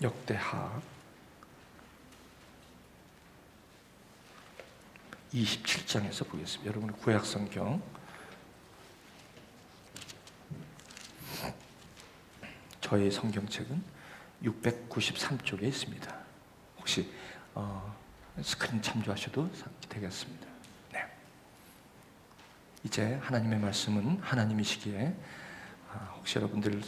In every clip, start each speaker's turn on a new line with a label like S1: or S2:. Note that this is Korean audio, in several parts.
S1: 역대하 27장에서 보겠습니다. 여러분의 구약 성경 저희 성경책은 693쪽에 있습니다. 혹시 스크린 참조하셔도 되겠습니다. 네. 이제 하나님의 말씀은 하나님이시기에 혹시 여러분들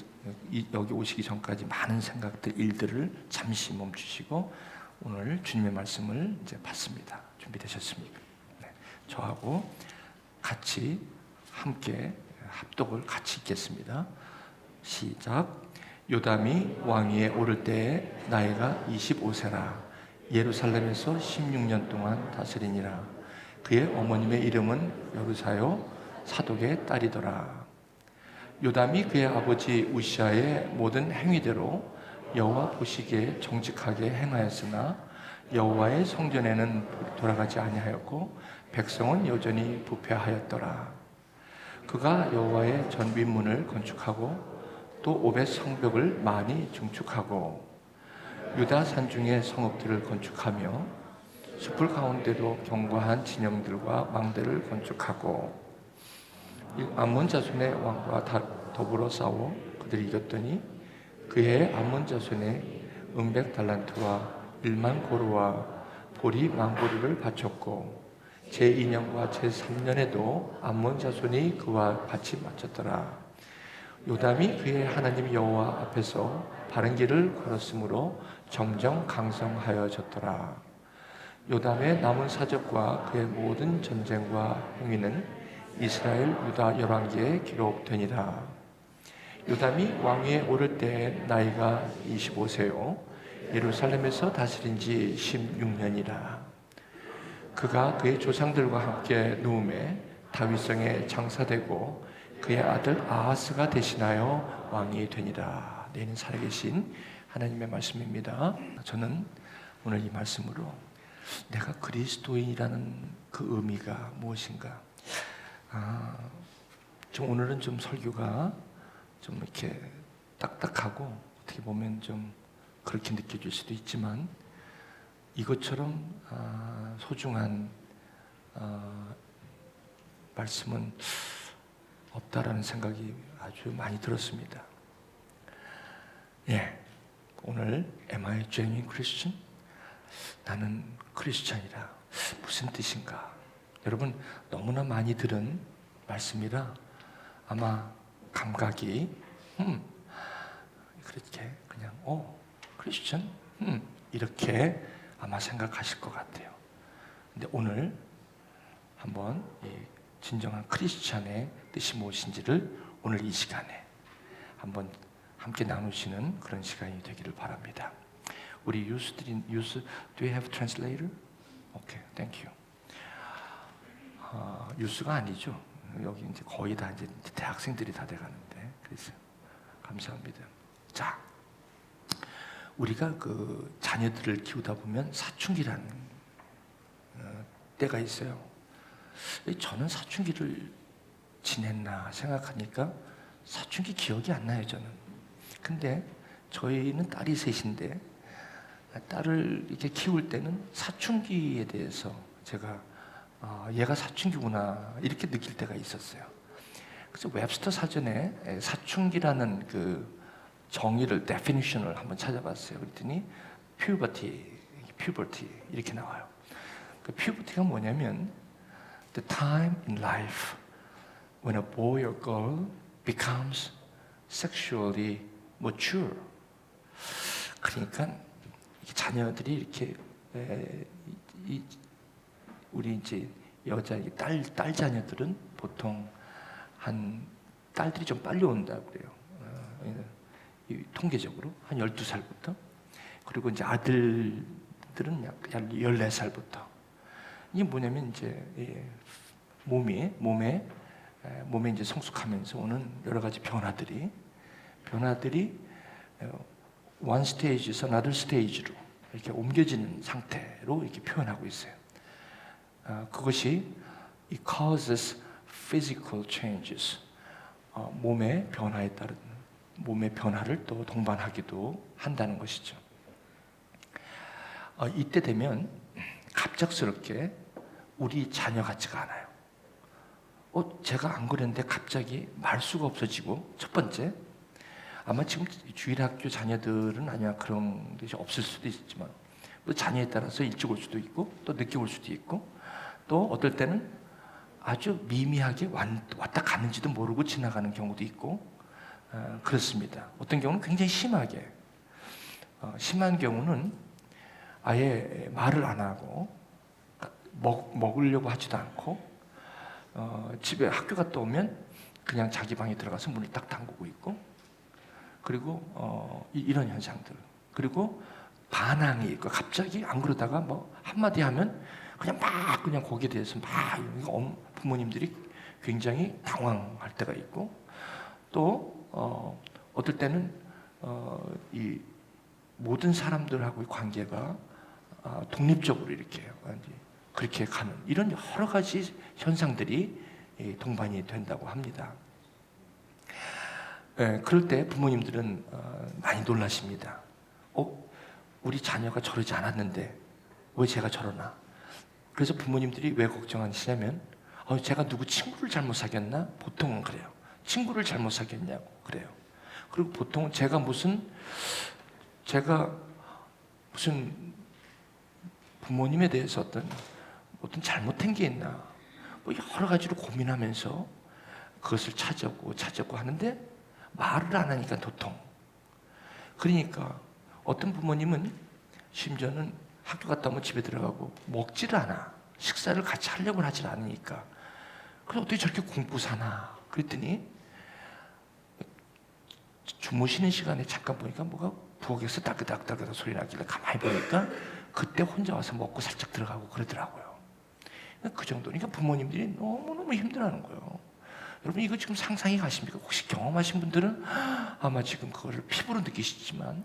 S1: 여기 오시기 전까지 많은 생각들, 일들을 잠시 멈추시고 오늘 주님의 말씀을 이제 받습니다. 준비되셨습니까? 네. 저하고 같이 함께 합독을 같이 읽겠습니다. 시작. 요담이 왕위에 오를 때에 나이가 25세라 예루살렘에서 16년 동안 다스리니라. 그의 어머님의 이름은 여루사요 사독의 딸이더라. 요담이 그의 아버지 우시아의 모든 행위대로 여호와 보시기에 정직하게 행하였으나 여호와의 성전에는 돌아가지 아니하였고 백성은 여전히 부패하였더라. 그가 여호와의 전 윗문을 건축하고 또 오벳 성벽을 많이 증축하고 유다 산중에 성읍들을 건축하며 숲을 가운데도 견고한 진영들과 망대를 건축하고 암몬 자손의 왕과 더불어 싸워 그들이 이겼더니 그의 암몬 자손의 은백 달란트와 1만 고루와 보리 만고루를 바쳤고 제2년과 제3년에도 암몬 자손이 그와 같이 바쳤더라. 요담이 그의 하나님 여호와 앞에서 바른 길을 걸었으므로 정정 강성하여졌더라. 요담의 남은 사적과 그의 모든 전쟁과 행위는 이스라엘 유다 열왕기에 기록되니라. 요담이 왕위에 오를 때 나이가 25세요 예루살렘에서 다스린 지 16년이라. 그가 그의 조상들과 함께 누움에 다윗성에 장사되고 그의 아들 아하스가 대신하여 왕이 되니라. 내는 살아계신 하나님의 말씀입니다. 저는 오늘 이 말씀으로 내가 그리스도인이라는 그 의미가 무엇인가, 좀 오늘은 좀 설교가 좀 이렇게 딱딱하고 어떻게 보면 좀 그렇게 느껴질 수도 있지만 이것처럼 소중한 말씀은 없다라는 생각이 아주 많이 들었습니다. 예, 오늘 Am I a genuine Christian? 나는 크리스찬이라 무슨 뜻인가? 여러분 너무나 많이 들은 말씀이라 아마 감각이 그렇게 그냥 크리스천? 이렇게 아마 생각하실 것 같아요. 근데 오늘 한번 이 진정한 크리스찬의 뜻이 무엇인지를 오늘 이 시간에 한번 함께 나누시는 그런 시간이 되기를 바랍니다. 우리 유스들이 do you have translator? Okay, thank you. 유스가 아니죠. 여기 이제 거의 다 이제 대학생들이 다 돼가는데 그래서 감사합니다. 자, 우리가 그 자녀들을 키우다 보면 사춘기라는 때가 있어요. 저는 사춘기를 지냈나 생각하니까 사춘기 기억이 안 나요, 저는. 근데 저희는 딸이 셋인데 딸을 이렇게 키울 때는 사춘기에 대해서 제가 얘가 사춘기구나 이렇게 느낄 때가 있었어요. 그래서 웹스터 사전에 사춘기라는 그 정의를 definition을 한번 찾아봤어요. 그랬더니 puberty 이렇게 나와요. 그 puberty가 뭐냐면 the time in life when a boy or girl becomes sexually mature. 그러니까 자녀들이 이렇게 우리 이제 여자 딸 자녀들은 보통 딸들이 좀 빨리 온다 그래요. 통계적으로 한 12살부터. 그리고 이제 아들들은 약 14살부터. 이게 뭐냐면 이제 몸에 이제 성숙하면서 오는 여러 가지 변화들이 one stage에서 another stage로 이렇게 옮겨지는 상태로 이렇게 표현하고 있어요. 그것이 it causes physical changes. 몸의 변화에 따른 몸의 변화를 또 동반하기도 한다는 것이죠. 이때 되면 갑작스럽게 우리 자녀 같지가 않아요. 제가 안 그랬는데 갑자기 말수가 없어지고, 첫 번째, 아마 지금 주일학교 자녀들은 아니야 그런 게 없을 수도 있지만, 또 자녀에 따라서 일찍 올 수도 있고 또 늦게 올 수도 있고, 또 어떨 때는 아주 미미하게 왔다 갔는지도 모르고 지나가는 경우도 있고, 그렇습니다. 어떤 경우는 굉장히 심하게, 심한 경우는 아예 말을 안 하고 먹으려고 하지도 않고, 집에 학교 갔다 오면 그냥 자기 방에 들어가서 문을 딱 잠그고 있고, 그리고 이런 현상들, 그리고 반항이 있고, 갑자기 안 그러다가 뭐 한마디 하면 그냥 거기에 대해서 부모님들이 굉장히 당황할 때가 있고, 또 어떨 때는 이 모든 사람들하고의 관계가 독립적으로 이렇게 그렇게 가는 이런 여러 가지 현상들이 동반이 된다고 합니다. 그럴 때 부모님들은 많이 놀라십니다. 우리 자녀가 저러지 않았는데 왜 제가 저러나? 그래서 부모님들이 왜 걱정하시냐면, 제가 누구 친구를 잘못 사귀었나? 보통은 그래요. 친구를 잘못 사귀었냐고 그래요. 그리고 보통은 제가 무슨 부모님에 대해서 어떤 잘못한 게 있나, 뭐 여러 가지로 고민하면서 그것을 찾았고 하는데 말을 안 하니까 도통. 그러니까 어떤 부모님은 심지어는 학교 갔다 오면 집에 들어가고 먹지를 않아. 식사를 같이 하려고 하질 않으니까. 그래서 어떻게 저렇게 공부 사나? 그랬더니 주무시는 시간에 잠깐 보니까 뭐가 부엌에서 따그닥따그닥 소리 나길래 가만히 보니까 그때 혼자 와서 먹고 살짝 들어가고 그러더라고요. 그 정도니까 부모님들이 너무너무 힘들어하는 거예요. 여러분, 이거 지금 상상이 가십니까? 혹시 경험하신 분들은 아마 지금 그거를 피부로 느끼시지만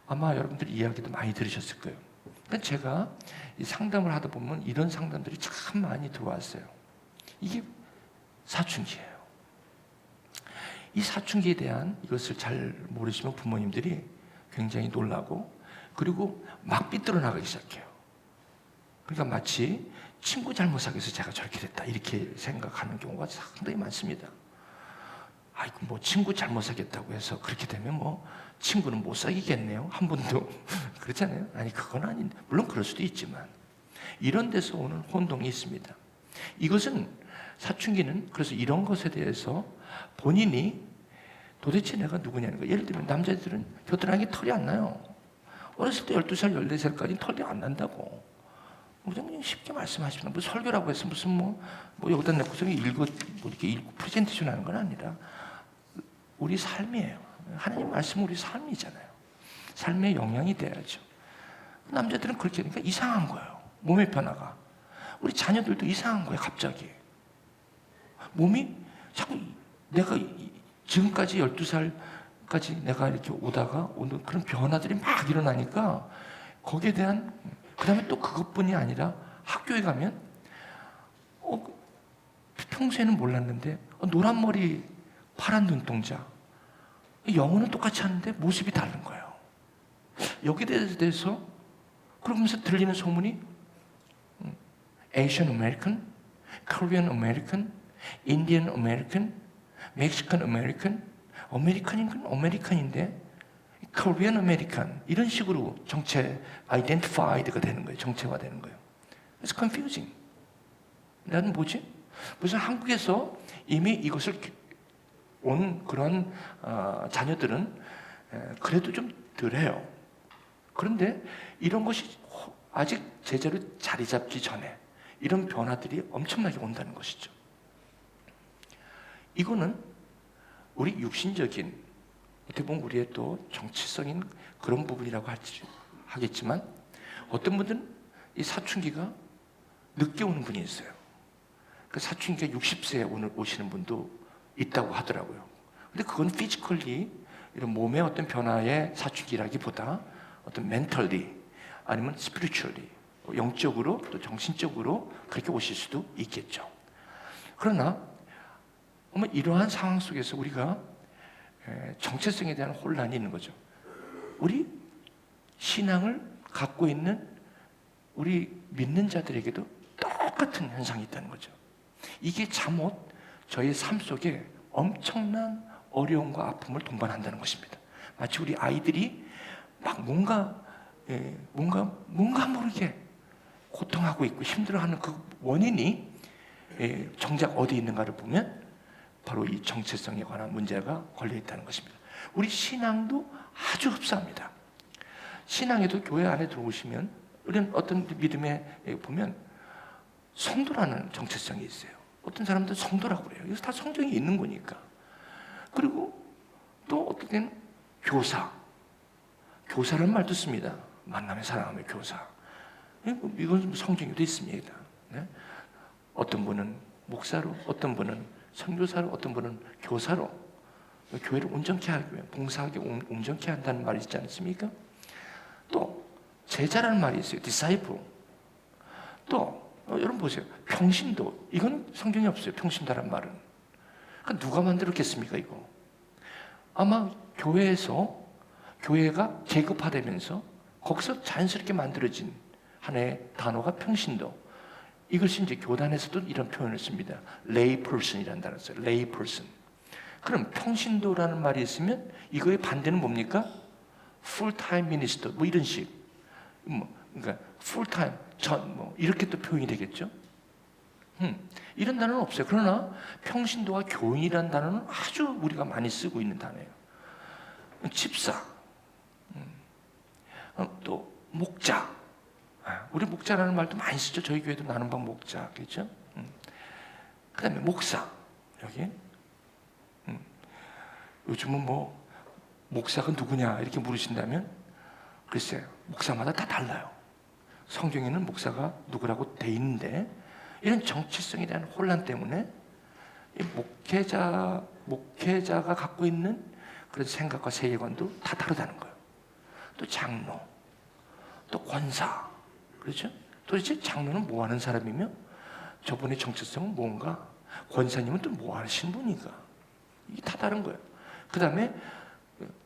S1: 아마 여러분들 이야기도 많이 들으셨을 거예요. 그러니까 제가 이 상담을 하다 보면 이런 상담들이 참 많이 들어왔어요. 이게 사춘기예요. 이 사춘기에 대한 이것을 잘 모르시면 부모님들이 굉장히 놀라고, 그리고 막 삐뚤어 나가기 시작해요. 그러니까 마치 친구 잘못 사귀어서 제가 저렇게 됐다 이렇게 생각하는 경우가 상당히 많습니다. 아이고, 뭐 친구 잘못 사귀었다고 해서 그렇게 되면 뭐 친구는 못 사귀겠네요, 한 번도. 그렇잖아요. 아니, 그건 아닌데, 물론 그럴 수도 있지만 이런 데서 오는 혼동이 있습니다. 이것은, 사춘기는 그래서 이런 것에 대해서 본인이 도대체 내가 누구냐는 거예요. 예를 들면 남자들은 겨드랑이에 털이 안 나요. 어렸을 때 12살, 14살까지 털이 안 난다고. 그냥 쉽게 말씀하시면, 뭐 설교라고 해서 무슨 뭐 여기다 내고서 이렇게 프레젠테이션 하는 건 아니라 우리 삶이에요. 하나님 말씀은 우리 삶이잖아요. 삶의 영향이 돼야죠. 남자들은 그렇게 하니까 이상한 거예요. 몸의 변화가. 우리 자녀들도 이상한 거예요, 갑자기. 몸이 자꾸 내가 지금까지 12살까지 내가 이렇게 오다가 오는 그런 변화들이 막 일어나니까 거기에 대한, 그 다음에 또 그것뿐이 아니라 학교에 가면 평소에는 몰랐는데 노란 머리 파란 눈동자, 영어는 똑같이 하는데 모습이 다른 거예요. 여기에 대해서 그러면서 들리는 소문이 Asian American, Korean American, Indian American, Mexican American, 아메리칸인 건 아메리칸인데 Korean American 이런 식으로 identified가 되는 거예요. 정체화되는 거예요. It's confusing. 나는 뭐지? 무슨 한국에서 이미 이것을 온 그런 자녀들은 그래도 좀 덜해요. 그런데 이런 것이 아직 제대로 자리 잡기 전에 이런 변화들이 엄청나게 온다는 것이죠. 이거는 우리 육신적인, 어떻게 보면 우리의 또 정치성인 그런 부분이라고 하겠지만, 어떤 분들은 이 사춘기가 늦게 오는 분이 있어요. 그 사춘기가 60세에 오시는 분도 있다고 하더라고요. 근데 그건 피지컬리 이런 몸의 어떤 변화의 사춘기라기보다 어떤 멘털리 아니면 스피리추얼리, 영적으로 또 정신적으로 그렇게 오실 수도 있겠죠. 그러나 이러한 상황 속에서 우리가 정체성에 대한 혼란이 있는 거죠. 우리 신앙을 갖고 있는 우리 믿는 자들에게도 똑같은 현상이 있다는 거죠. 이게 잠옷 저의 삶 속에 엄청난 어려움과 아픔을 동반한다는 것입니다. 마치 우리 아이들이 막 뭔가 모르게 고통하고 있고 힘들어하는 그 원인이 정작 어디 있는가를 보면 바로 이 정체성에 관한 문제가 걸려 있다는 것입니다. 우리 신앙도 아주 흡사합니다. 신앙에도 교회 안에 들어오시면 우리는 어떤 믿음에 보면 성도라는 정체성이 있어요. 어떤 사람들은 성도라고 그래요. 이거 다 성경에 있는 거니까. 그리고 또 어떨 때는 교사라는 말도 씁니다. 만남의 사랑하며 교사. 이건 성경에도 있습니다. 네? 어떤 분은 목사로, 어떤 분은 선교사로, 어떤 분은 교사로 교회를 온전케 하기 위해 봉사하게 온전케 한다는 말이 있지 않습니까? 또 제자라는 말이 있어요. disciple. 또 여러분 보세요. 평신도. 이건 성경에 없어요. 평신도라는 말은. 그러니까 누가 만들었겠습니까 이거? 아마 교회가 계급화되면서 거기서 자연스럽게 만들어진 하나의 단어가 평신도. 이것이 이제 교단에서도 이런 표현을 씁니다. lay person이라는 단어를 써요. lay person. 그럼 평신도라는 말이 있으면 이거의 반대는 뭡니까? full time minister 뭐 이런 식. 그러니까 full time 이렇게 또 표현이 되겠죠. 이런 단어는 없어요. 그러나 평신도와 교인이라는 단어는 아주 우리가 많이 쓰고 있는 단어예요. 집사, 또 목자. 우리 목자라는 말도 많이 쓰죠. 저희 교회도 나눔방 목자겠죠. 그다음에 목사. 여기 요즘은 뭐 목사가 누구냐 이렇게 물으신다면 글쎄요. 목사마다 다 달라요. 성경에는 목사가 누구라고 돼 있는데 이런 정체성에 대한 혼란 때문에 이 목회자가 갖고 있는 그런 생각과 세계관도 다 다르다는 거예요. 또 장로, 또 권사, 그렇죠? 도대체 장로는 뭐 하는 사람이며 저분의 정체성은 뭔가, 권사님은 또 뭐 하시는 분인가? 이게 다 다른 거예요. 그 다음에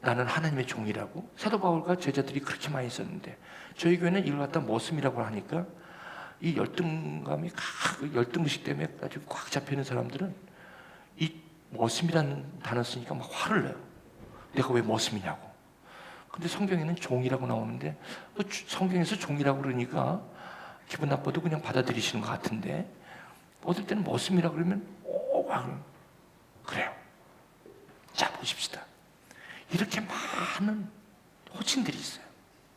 S1: 나는 하나님의 종이라고 사도 바울과 제자들이 그렇게 많이 썼는데 저희 교회는 이걸 갖다 머슴이라고 하니까 이 열등감이 열등의식 때문에 아주 꽉 잡혀있는 사람들은 이 머슴이라는 단어 쓰니까 막 화를 내요. 내가 왜 머슴이냐고. 근데 성경에는 종이라고 나오는데 성경에서 종이라고 그러니까 기분 나빠도 그냥 받아들이시는 것 같은데 어떨 때는 머슴이라고 그러면 그래요. 자 보십시다. 이렇게 많은 호칭들이 있어요.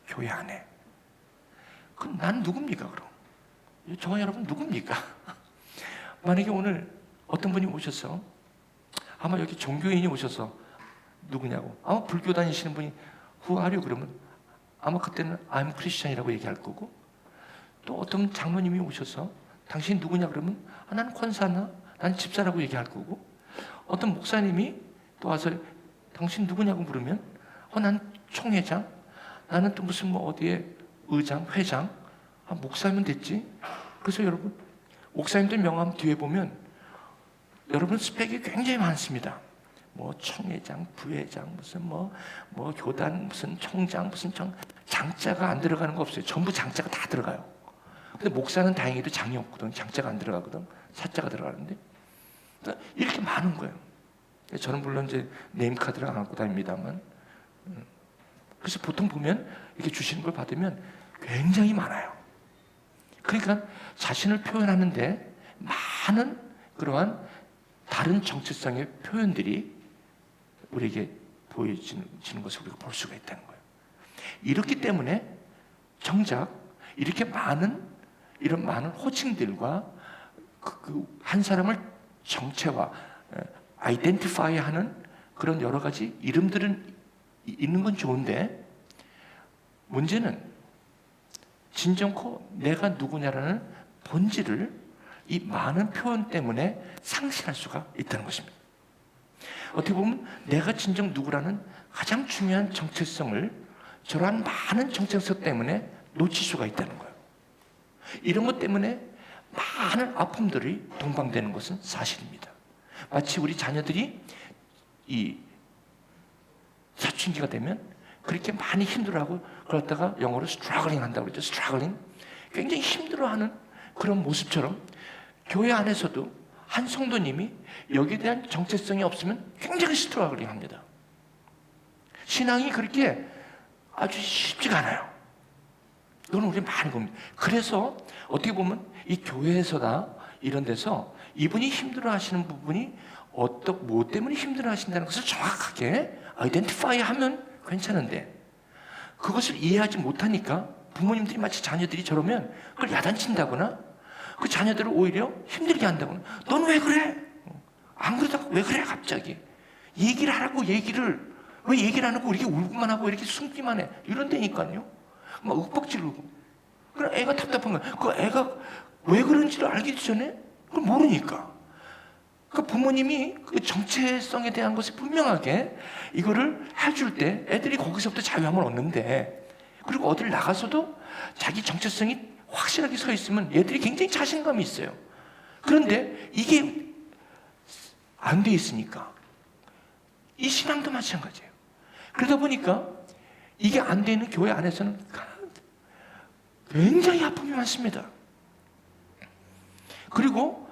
S1: 교회 안에. 그럼 난 누굽니까 그럼? 저와 여러분 누굽니까? 만약에 오늘 어떤 분이 오셔서 아마 여기 종교인이 오셔서 누구냐고 아마 불교 다니시는 분이 Who are you? 그러면 아마 그때는 I'm Christian이라고 얘기할 거고 또 어떤 장로님이 오셔서 당신 누구냐 그러면 나는 권사나 나는 집사라고 얘기할 거고 어떤 목사님이 또 와서 당신 누구냐고 물으면 난 총회장 나는 또 무슨 뭐 어디에 의장, 회장 목사면 됐지. 그래서 여러분 목사님들 명함 뒤에 보면 여러분 스펙이 굉장히 많습니다. 뭐 총회장, 부회장, 무슨 뭐 교단, 무슨 총장, 무슨 장자가 안 들어가는 거 없어요. 전부 장자가 다 들어가요. 근데 목사는 다행히도 장이 없거든. 장자가 안 들어가거든. 사자가 들어가는데 이렇게 많은 거예요. 저는 물론 이제 네임카드를 안 갖고 다닙니다만 그래서 보통 보면 이렇게 주시는 걸 받으면 굉장히 많아요. 그러니까 자신을 표현하는데 많은 그러한 다른 정체성의 표현들이 우리에게 보여지는 것을 우리가 볼 수가 있다는 거예요. 이렇기 때문에 정작 이렇게 이런 많은 호칭들과 한 사람을 정체화, 아이덴티파이하는 그런 여러 가지 이름들은 있는 건 좋은데 문제는 진정코 내가 누구냐라는 본질을 이 많은 표현 때문에 상실할 수가 있다는 것입니다. 어떻게 보면 내가 진정 누구라는 가장 중요한 정체성을 저러한 많은 정체성 때문에 놓칠 수가 있다는 거예요. 이런 것 때문에 많은 아픔들이 동반되는 것은 사실입니다. 마치 우리 자녀들이 이 사춘기가 되면 그렇게 많이 힘들어하고 그러다가 영어로 struggling 한다고 그러죠. struggling. 굉장히 힘들어하는 그런 모습처럼 교회 안에서도 한 성도님이 여기에 대한 정체성이 없으면 굉장히 스트러글링 합니다. 신앙이 그렇게 아주 쉽지가 않아요. 이건 우리 많은 겁니다. 그래서 어떻게 보면 이 교회에서나 이런 데서 이분이 힘들어 하시는 부분이 뭐 때문에 힘들어 하신다는 것을 정확하게 아이덴티파이 하면 괜찮은데, 그것을 이해하지 못하니까 부모님들이 마치 자녀들이 저러면 그걸 야단친다거나 그 자녀들을 오히려 힘들게 한다거나, 넌 왜 그래? 안 그러다가 왜 그래 갑자기? 얘기를 하라고. 얘기를 왜 얘기를 안 하고 이렇게 울고만 하고 이렇게 숨기만 해? 이런다니까요. 막 윽박 지르고. 그럼 애가 답답한 거야. 그 애가 왜 그런지를 알기 전에 그걸 모르니까. 그 부모님이 그 정체성에 대한 것을 분명하게 이거를 해줄 때 애들이 거기서부터 자유함을 얻는데, 그리고 어딜 나가서도 자기 정체성이 확실하게 서 있으면 얘들이 굉장히 자신감이 있어요. 그런데 이게 안 돼 있으니까 이 신앙도 마찬가지예요. 그러다 보니까 이게 안 되는 교회 안에서는 굉장히 아픔이 많습니다. 그리고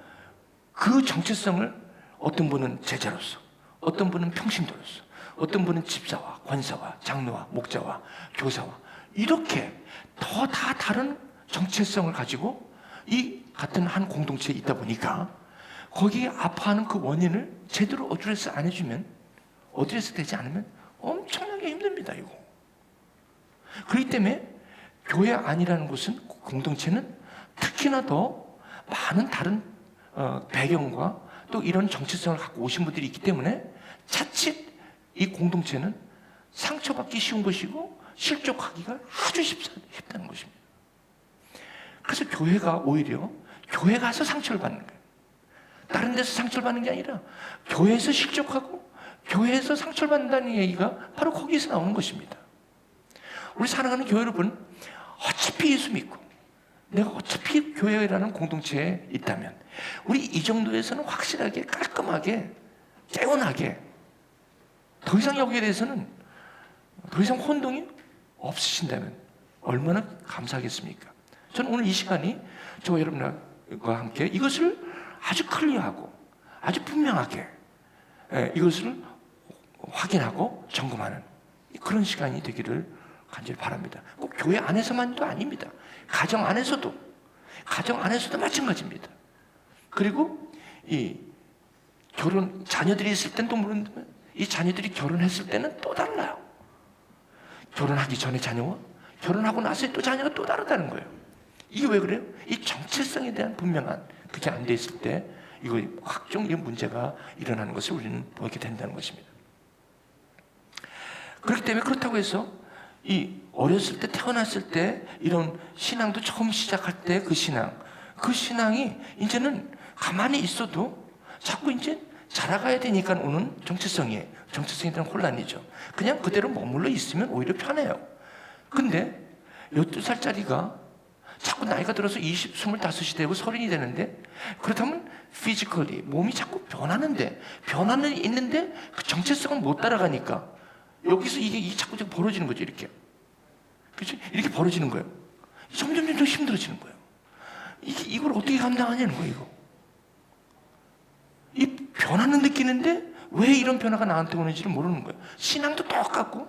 S1: 그 정체성을 어떤 분은 제자로서, 어떤 분은 평신도로서, 어떤 분은 집사와 권사와 장로와 목자와 교사와 이렇게 더 다 다른 정체성을 가지고 이 같은 한 공동체에 있다 보니까 거기에 아파하는 그 원인을 제대로 어드레스 안 해주면, 어드레스 되지 않으면 엄청나게 힘듭니다. 이거. 그렇기 때문에 교회 안이라는 곳은, 공동체는 특히나 더 많은 다른 배경과 또 이런 정체성을 갖고 오신 분들이 있기 때문에 자칫 이 공동체는 상처받기 쉬운 것이고 실족하기가 아주 쉽다는 것입니다. 그래서 교회가 오히려 교회 가서 상처를 받는 거예요. 다른 데서 상처를 받는 게 아니라 교회에서 실족하고 교회에서 상처를 받는다는 얘기가 바로 거기서 나오는 것입니다. 우리 사랑하는 교회 여러분, 어차피 예수 믿고 내가 어차피 교회라는 공동체에 있다면 우리 이 정도에서는 확실하게 깔끔하게 깨어나게 더 이상 여기에 대해서는 더 이상 혼동이 없으신다면 얼마나 감사하겠습니까? 저는 오늘 이 시간이 저와 여러분과 함께 이것을 아주 클리어하고 아주 분명하게 이것을 확인하고 점검하는 그런 시간이 되기를 간절히 바랍니다. 꼭 교회 안에서만도 아닙니다. 가정 안에서도 마찬가지입니다. 그리고 이 결혼, 자녀들이 있을 때는 또 모르는데 이 자녀들이 결혼했을 때는 또 달라요. 결혼하기 전에 자녀와 결혼하고 나서 또 자녀가 또 다르다는 거예요. 이게 왜 그래요? 이 정체성에 대한 분명한 그게 안 돼 있을 때 이거 각종 문제가 일어나는 것을 우리는 보게 된다는 것입니다. 그렇기 때문에 그렇다고 해서 이 어렸을 때 태어났을 때 이런 신앙도 처음 시작할 때 그 신앙이 이제는 가만히 있어도 자꾸 이제 자라가야 되니까 오는 정체성에 대한 혼란이죠. 그냥 그대로 머물러 있으면 오히려 편해요. 근데 12살짜리가 자꾸 나이가 들어서 25이 되고 30이 되는데, 그렇다면 피지컬리 몸이 자꾸 변화는 있는데 그 정체성은 못 따라가니까 여기서 이게 자꾸 벌어지는 거죠. 이렇게. 그렇죠? 이렇게 벌어지는 거예요. 점점 힘들어지는 거예요. 이걸 어떻게 감당하냐는 거예요. 이거. 이 변화는 느끼는데 왜 이런 변화가 나한테 오는지를 모르는 거예요. 신앙도 똑같고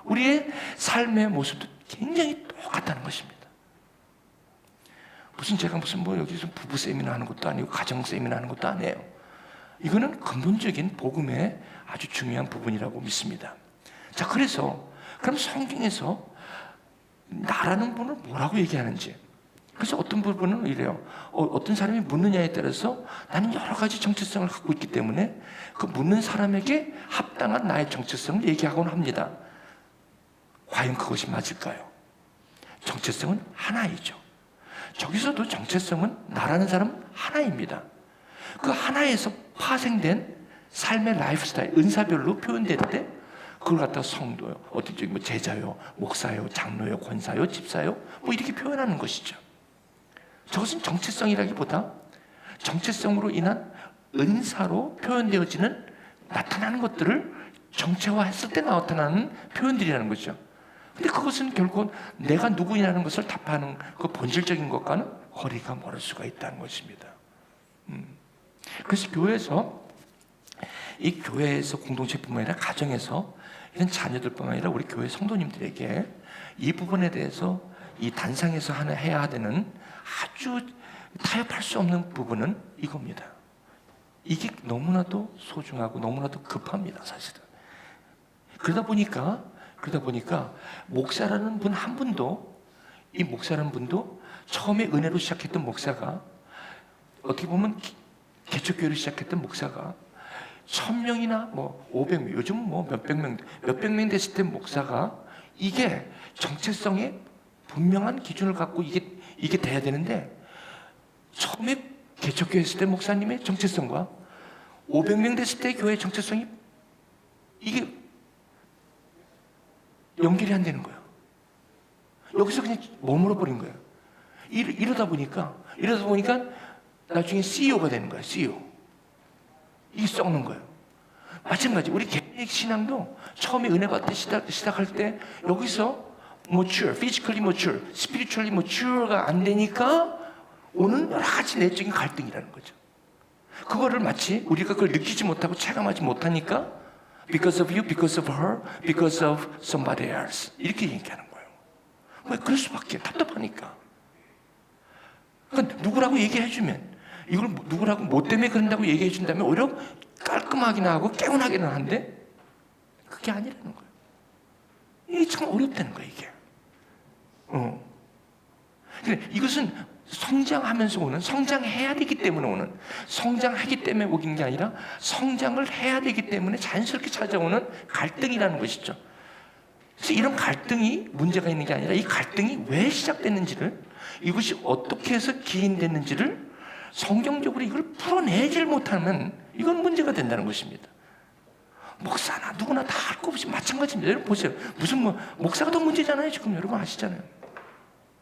S1: 우리의 삶의 모습도 굉장히 똑같다는 것입니다. 제가 여기서 부부 세미나 하는 것도 아니고 가정 세미나 하는 것도 아니에요. 이거는 근본적인 복음의 아주 중요한 부분이라고 믿습니다. 자, 그래서 그럼 성경에서 나라는 분을 뭐라고 얘기하는지, 그래서 어떤 부분은 이래요. 어떤 사람이 묻느냐에 따라서 나는 여러 가지 정체성을 갖고 있기 때문에 그 묻는 사람에게 합당한 나의 정체성을 얘기하곤 합니다. 과연 그것이 맞을까요? 정체성은 하나이죠. 저기서도 정체성은 나라는 사람 하나입니다. 그 하나에서 파생된 삶의 라이프 스타일, 은사별로 표현될 때 그걸 갖다 성도요, 어떤 쪽이 제자요, 목사요, 장로요, 권사요, 집사요, 이렇게 표현하는 것이죠. 저것은 정체성이라기보다 정체성으로 인한 은사로 표현되어지는 나타나는 것들을 정체화했을 때 나타나는 표현들이라는 거죠. 근데 그것은 결국 내가 누구냐는 것을 답하는 그 본질적인 것과는 거리가 멀을 수가 있다는 것입니다. 그래서 이 교회에서 공동체뿐만 아니라 가정에서 이런 자녀들뿐만 아니라 우리 교회 성도님들에게 이 부분에 대해서 이 단상에서 해야 되는 아주 타협할 수 없는 부분은 이겁니다. 이게 너무나도 소중하고 너무나도 급합니다, 사실은. 그러다 보니까 목사라는 분 한 분도, 이 목사라는 분도 처음에 은혜로 시작했던 목사가, 어떻게 보면 개척교회를 시작했던 목사가 1000명이나 500명, 요즘 몇백 명 됐을 때 목사가 이게 정체성에 분명한 기준을 갖고 이게 돼야 되는데, 처음에 개척교회 했을 때 목사님의 정체성과 500명 됐을 때 교회의 정체성이 이게 연결이 안 되는 거예요. 여기서 그냥 머물러 버린 거예요. 이러다 보니까 나중에 CEO가 되는 거예요. CEO. 이게 썩는 거예요. 마찬가지 우리 개혁 신앙도 처음에 은혜 받을 때 시작할 때 여기서 mature, physically mature, spiritually mature가 안 되니까 오는 여러 가지 내적인 갈등이라는 거죠. 그거를 마치 우리가 그걸 느끼지 못하고 체감하지 못하니까 because of you, because of her, because of somebody else 이렇게 얘기하는 거예요. 왜 그럴 수밖에, 답답하니까. 그러니까 누구라고 얘기해주면, 이걸 누구라고 뭐 때문에 그런다고 얘기해준다면 오히려 깔끔하기나 하고 개운하기는 한데 그게 아니라는 거예요. 이게 참 어렵다는 거예요, 이게. 그러니까 이것은 성장하면서 오는, 성장해야 되기 때문에 오는, 성장하기 때문에 오긴 게 아니라 성장을 해야 되기 때문에 자연스럽게 찾아오는 갈등이라는 것이죠. 그래서 이런 갈등이 문제가 있는 게 아니라 이 갈등이 왜 시작됐는지를, 이것이 어떻게 해서 기인됐는지를 성경적으로 이걸 풀어내질 못하면 이건 문제가 된다는 것입니다. 목사나 누구나 다 할 거 없이 마찬가지입니다. 여러분 보세요. 무슨 목사가 더 문제잖아요. 지금 여러분 아시잖아요.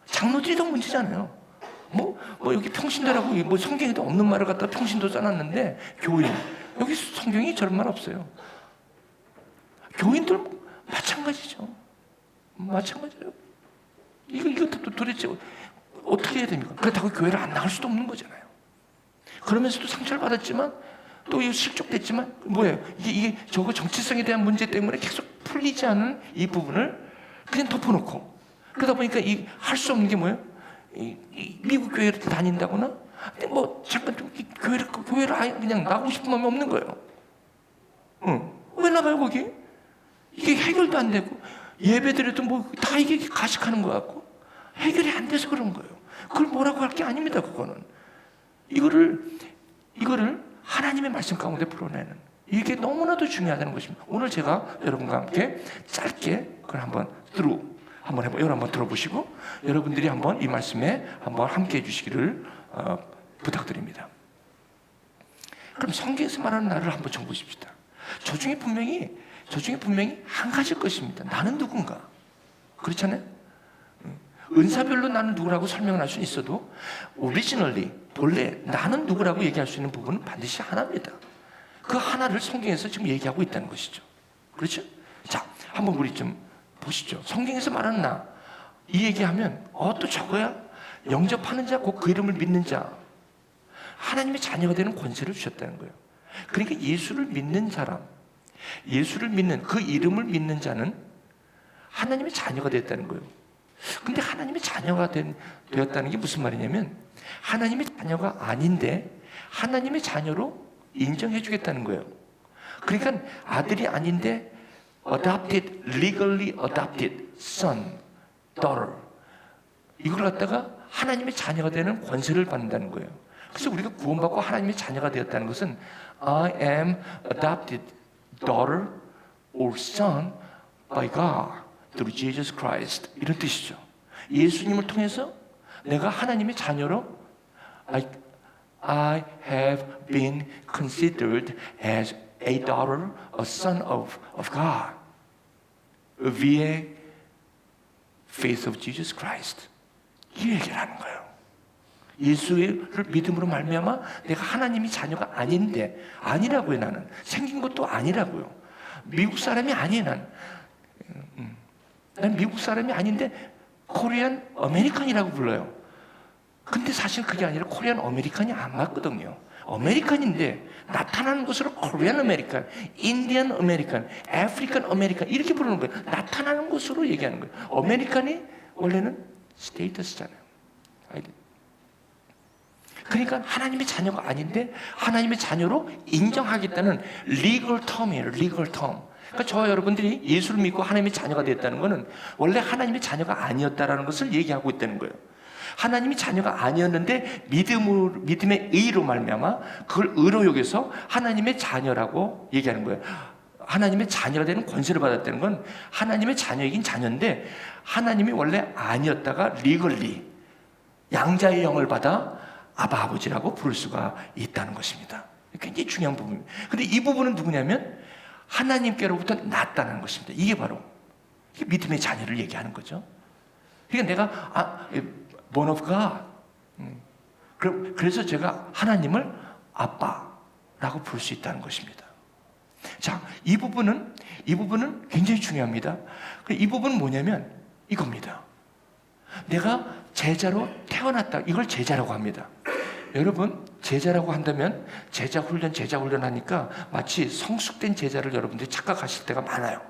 S1: 장로들이 더 문제잖아요. 여기 평신도라고 성경에도 없는 말을 갖다 평신도 써놨는데, 교인. 여기 성경이 저런 말 없어요. 교인들 마찬가지죠. 마찬가지예요. 이것도 도대체 어떻게 해야 됩니까? 그렇다고 교회를 안 나갈 수도 없는 거잖아요. 그러면서도 상처를 받았지만, 또 실족됐지만, 이게 저거 정체성에 대한 문제 때문에 계속 풀리지 않은 이 부분을 그냥 덮어놓고, 그러다 보니까 할 수 없는 게 뭐예요? 미국 교회를 다닌다거나, 잠깐 좀 교회를 아예 그냥 나가고 싶은 마음이 없는 거예요. 왜 나가요, 거기? 이게 해결도 안 되고, 예배드려도 다 이게 가식하는 것 같고, 해결이 안 돼서 그런 거예요. 그걸 뭐라고 할 게 아닙니다, 그거는. 이거를 하나님의 말씀 가운데 풀어내는, 이게 너무나도 중요하다는 것입니다. 오늘 제가 여러분과 함께 짧게 그걸 한번 여러분 한번 들어보시고 여러분들이 한번 이 말씀에 한번 함께 해주시기를 부탁드립니다. 그럼 성경에서 말하는 나를 한번 정보십시다. 저 중에 분명히 한 가지일 것입니다. 나는 누군가. 그렇잖아요? 은사별로 나는 누구라고 설명을 할 수는 있어도 오리지널리, 본래 나는 누구라고 얘기할 수 있는 부분은 반드시 하나입니다. 그 하나를 성경에서 지금 얘기하고 있다는 것이죠. 그렇죠? 자, 한번 우리 좀 보시죠. 성경에서 말하는 나, 이 얘기하면 또 저거야? 영접하는 자, 곧 그 이름을 믿는 자, 하나님의 자녀가 되는 권세를 주셨다는 거예요. 그러니까 예수를 믿는 사람, 예수를 믿는, 그 이름을 믿는 자는 하나님의 자녀가 됐다는 거예요. 근데 하나님의 자녀가 되었다는 게 무슨 말이냐면, 하나님의 자녀가 아닌데 하나님의 자녀로 인정해 주겠다는 거예요. 그러니까 아들이 아닌데 adopted, legally adopted son, daughter, 이걸 갖다가 하나님의 자녀가 되는 권세를 받는다는 거예요. 그래서 우리가 구원받고 하나님의 자녀가 되었다는 것은 I am adopted daughter or son by God through Jesus Christ, 이런 뜻이죠. 예수님을 통해서 내가 하나님의 자녀로 I have been considered as a daughter, a son of God via faith of Jesus Christ. 이 얘기를 하는 거예요. 예수를 믿음으로 말미암아 내가 하나님의 자녀가 아닌데, 아니라고요. 나는 생긴 것도 아니라고요. 미국 사람이 아니에요. 난 난 미국 사람이 아닌데 코리안 아메리칸이라고 불러요. 근데 사실 그게 아니라 코리안 아메리칸이 안 맞거든요. 아메리칸인데 나타나는 것으로 코리안 아메리칸, 인디언 아메리칸, 아프리칸 아메리칸 이렇게 부르는 거예요. 나타나는 것으로 얘기하는 거예요. 아메리칸이 원래는 스테이터스잖아요. 그러니까 하나님의 자녀가 아닌데 하나님의 자녀로 인정하겠다는 리걸 텀이에요. 리걸 텀. 그러니까 저와 여러분들이 예수를 믿고 하나님의 자녀가 됐다는 것은 원래 하나님의 자녀가 아니었다라는 것을 얘기하고 있다는 거예요. 하나님이 자녀가 아니었는데 믿음의 의로 말미암아 그걸 의로 여겨서 하나님의 자녀라고 얘기하는 거예요. 하나님의 자녀가 되는 권세를 받았다는 건 하나님의 자녀이긴 자녀인데 하나님이 원래 아니었다가 리걸리 양자의 영을 받아 아바 아버지라고 부를 수가 있다는 것입니다. 굉장히 중요한 부분입니다. 근데 이 부분은 누구냐면 하나님께로부터 났다는 것입니다. 이게 바로 믿음의 자녀를 얘기하는 거죠. 그러니까 내가 born of God. 그래서 제가 하나님을 아빠라고 부를 수 있다는 것입니다. 자, 이 부분은 굉장히 중요합니다. 이 부분은 뭐냐면 이겁니다. 내가 제자로 태어났다. 이걸 제자라고 합니다. 여러분, 제자라고 한다면 제자 훈련 하니까 마치 성숙된 제자를 여러분들이 착각하실 때가 많아요.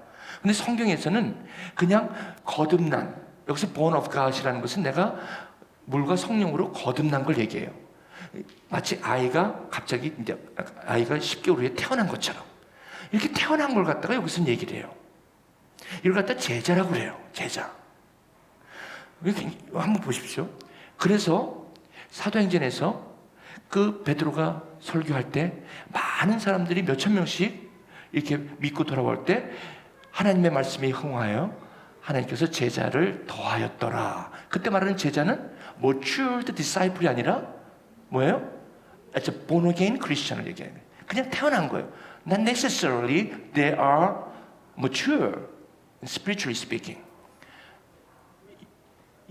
S1: 근데 성경에서는 그냥 거듭난, 여기서 born of God이라는 것은 내가 물과 성령으로 거듭난 걸 얘기해요. 마치 아이가 10개월 후에 태어난 것처럼 이렇게 태어난 걸 갖다가 여기서는 얘기를 해요. 이걸 갖다 제자라고 그래요. 제자. 한번 보십시오. 그래서 사도행전에서 그 베드로가 설교할 때 많은 사람들이 몇천 명씩 이렇게 믿고 돌아올 때 하나님의 말씀에 흥하여 하나님께서 제자를 더하였더라. 그때 말하는 제자는 matured disciple이 아니라 뭐예요? It's a born again Christian을 얘기해요. 그냥 태어난 거예요. Not necessarily they are mature, spiritually speaking.